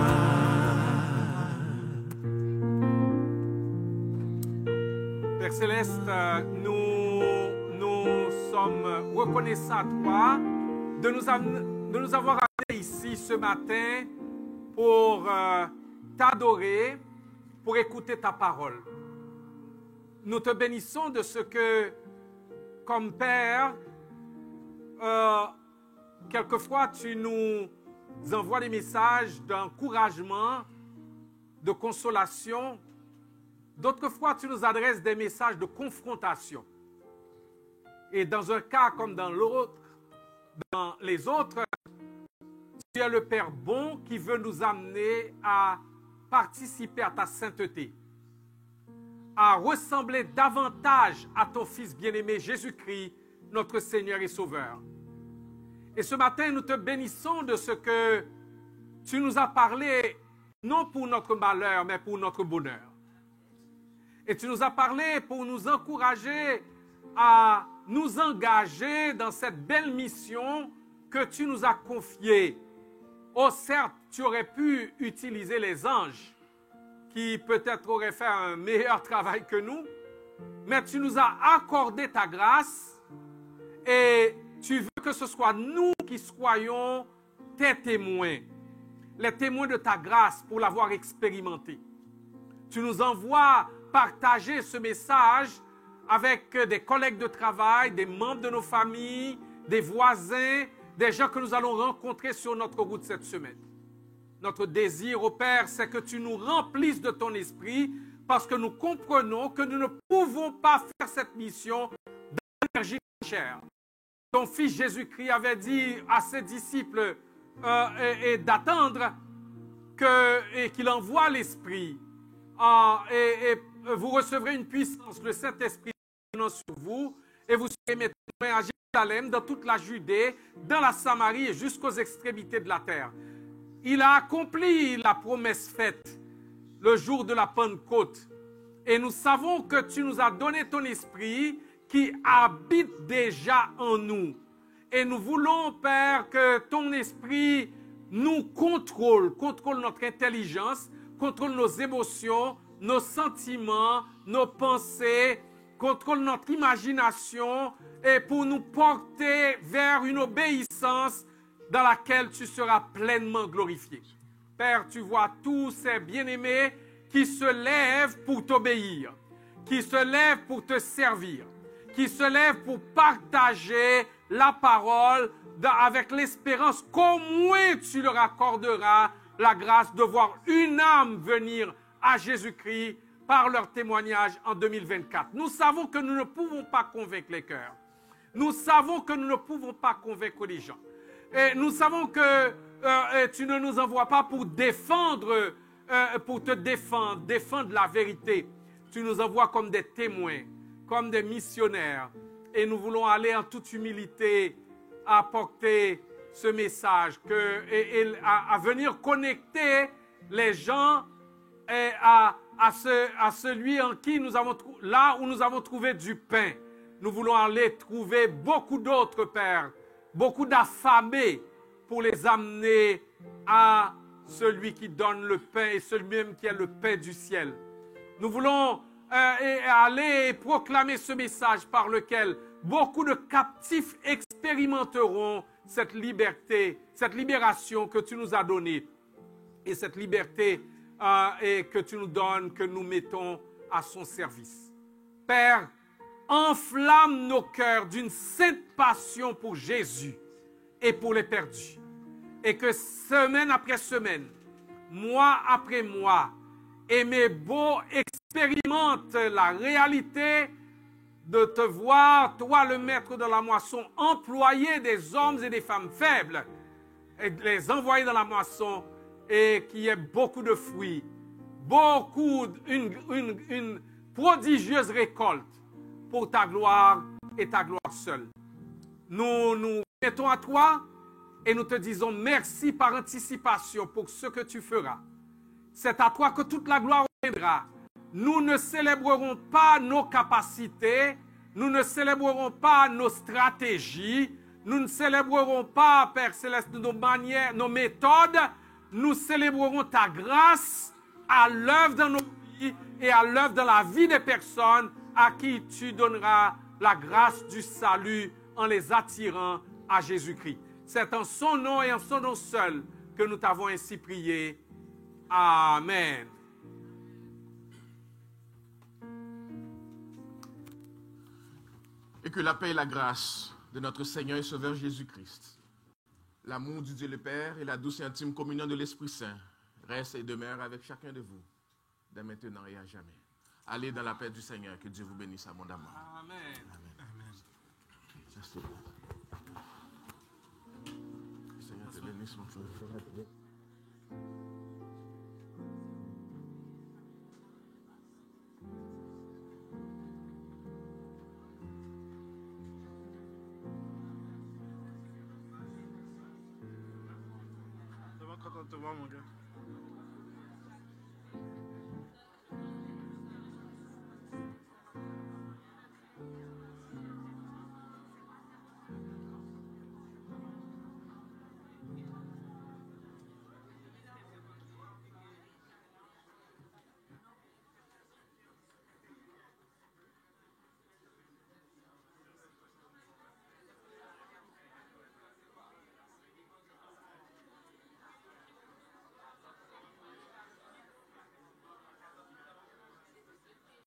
Père Céleste, nous sommes reconnaissants à toi de nous avoir amenés ici ce matin pour t'adorer, pour écouter ta parole. Nous te bénissons de ce que, comme Père, quelquefois tu nous envoies des messages d'encouragement, de consolation. D'autres fois, tu nous adresses des messages de confrontation. Et dans un cas comme dans l'autre, dans les autres, tu es le Père bon qui veut nous amener à participer à ta sainteté, à ressembler davantage à ton Fils bien-aimé Jésus-Christ, notre Seigneur et Sauveur. Et ce matin, nous te bénissons de ce que tu nous as parlé, non pour notre malheur, mais pour notre bonheur. Et tu nous as parlé pour nous encourager à nous engager dans cette belle mission que tu nous as confiée. Oh, certes, tu aurais pu utiliser les anges qui peut-être auraient fait un meilleur travail que nous, mais tu nous as accordé ta grâce et tu veux que ce soit nous qui soyons tes témoins, les témoins de ta grâce pour l'avoir expérimenté. Tu nous envoies partager ce message avec des collègues de travail, des membres de nos familles, des voisins, des gens que nous allons rencontrer sur notre route cette semaine. Notre désir, ô Père, c'est que tu nous remplisses de ton esprit parce que nous comprenons que nous ne pouvons pas faire cette mission dans l'énergie chère. Ton Fils Jésus-Christ avait dit à ses disciples d'attendre qu'il envoie l'Esprit. Et vous recevrez une puissance, le Saint-Esprit venant sur vous, et vous serez mes témoins à Jérusalem, dans toute la Judée, dans la Samarie et jusqu'aux extrémités de la terre. Il a accompli la promesse faite le jour de la Pentecôte. Et nous savons que tu nous as donné ton esprit qui habite déjà en nous. Et nous voulons, Père, que ton esprit nous contrôle notre intelligence, contrôle nos émotions, nos sentiments, nos pensées, contrôle notre imagination et pour nous porter vers une obéissance dans laquelle tu seras pleinement glorifié. Père, tu vois tous ces bien-aimés qui se lèvent pour t'obéir, qui se lèvent pour te servir, qui se lèvent pour partager la parole avec l'espérance qu'au moins tu leur accorderas la grâce de voir une âme venir à Jésus-Christ par leur témoignage en 2024. Nous savons que nous ne pouvons pas convaincre les cœurs. Nous savons que nous ne pouvons pas convaincre les gens. Et nous savons que tu ne nous envoies pas pour défendre, pour te défendre la vérité. Tu nous envoies comme des témoins, comme des missionnaires. Et nous voulons aller en toute humilité apporter ce message, à venir connecter les gens à celui en qui là où nous avons trouvé du pain. Nous voulons aller trouver beaucoup d'autres, Père, beaucoup d'affamés pour les amener à celui qui donne le pain et celui-même qui est le pain du ciel. Nous voulons aller proclamer ce message par lequel beaucoup de captifs expérimenteront cette liberté, cette libération que tu nous as donnée et cette liberté que tu nous donnes, que nous mettons à son service. Père, enflamme nos cœurs d'une sainte passion pour Jésus et pour les perdus. Et que semaine après semaine, mois après mois, et mes beaux expérimentent la réalité de te voir, toi le maître de la moisson, employer des hommes et des femmes faibles et les envoyer dans la moisson et qu'il y ait beaucoup de fruits, beaucoup, prodigieuse récolte pour ta gloire et ta gloire seule. Nous nous mettons à toi et nous te disons merci par anticipation pour ce que tu feras. C'est à toi que toute la gloire viendra. Nous ne célébrerons pas nos capacités, nous ne célébrerons pas nos stratégies, nous ne célébrerons pas, Père Céleste, nos manières, nos méthodes, nous célébrerons ta grâce à l'œuvre dans nos vies et à l'œuvre dans la vie des personnes à qui tu donneras la grâce du salut en les attirant à Jésus-Christ. C'est en son nom et en son nom seul que nous t'avons ainsi prié. Amen. Et que la paix et la grâce de notre Seigneur et Sauveur Jésus-Christ, l'amour du Dieu le Père et la douce et intime communion de l'Esprit Saint restent et demeurent avec chacun de vous, dès maintenant et à jamais. Allez dans la paix du Seigneur, que Dieu vous bénisse abondamment. Amen. Amen. Merci. Le Seigneur te bénisse, mon frère.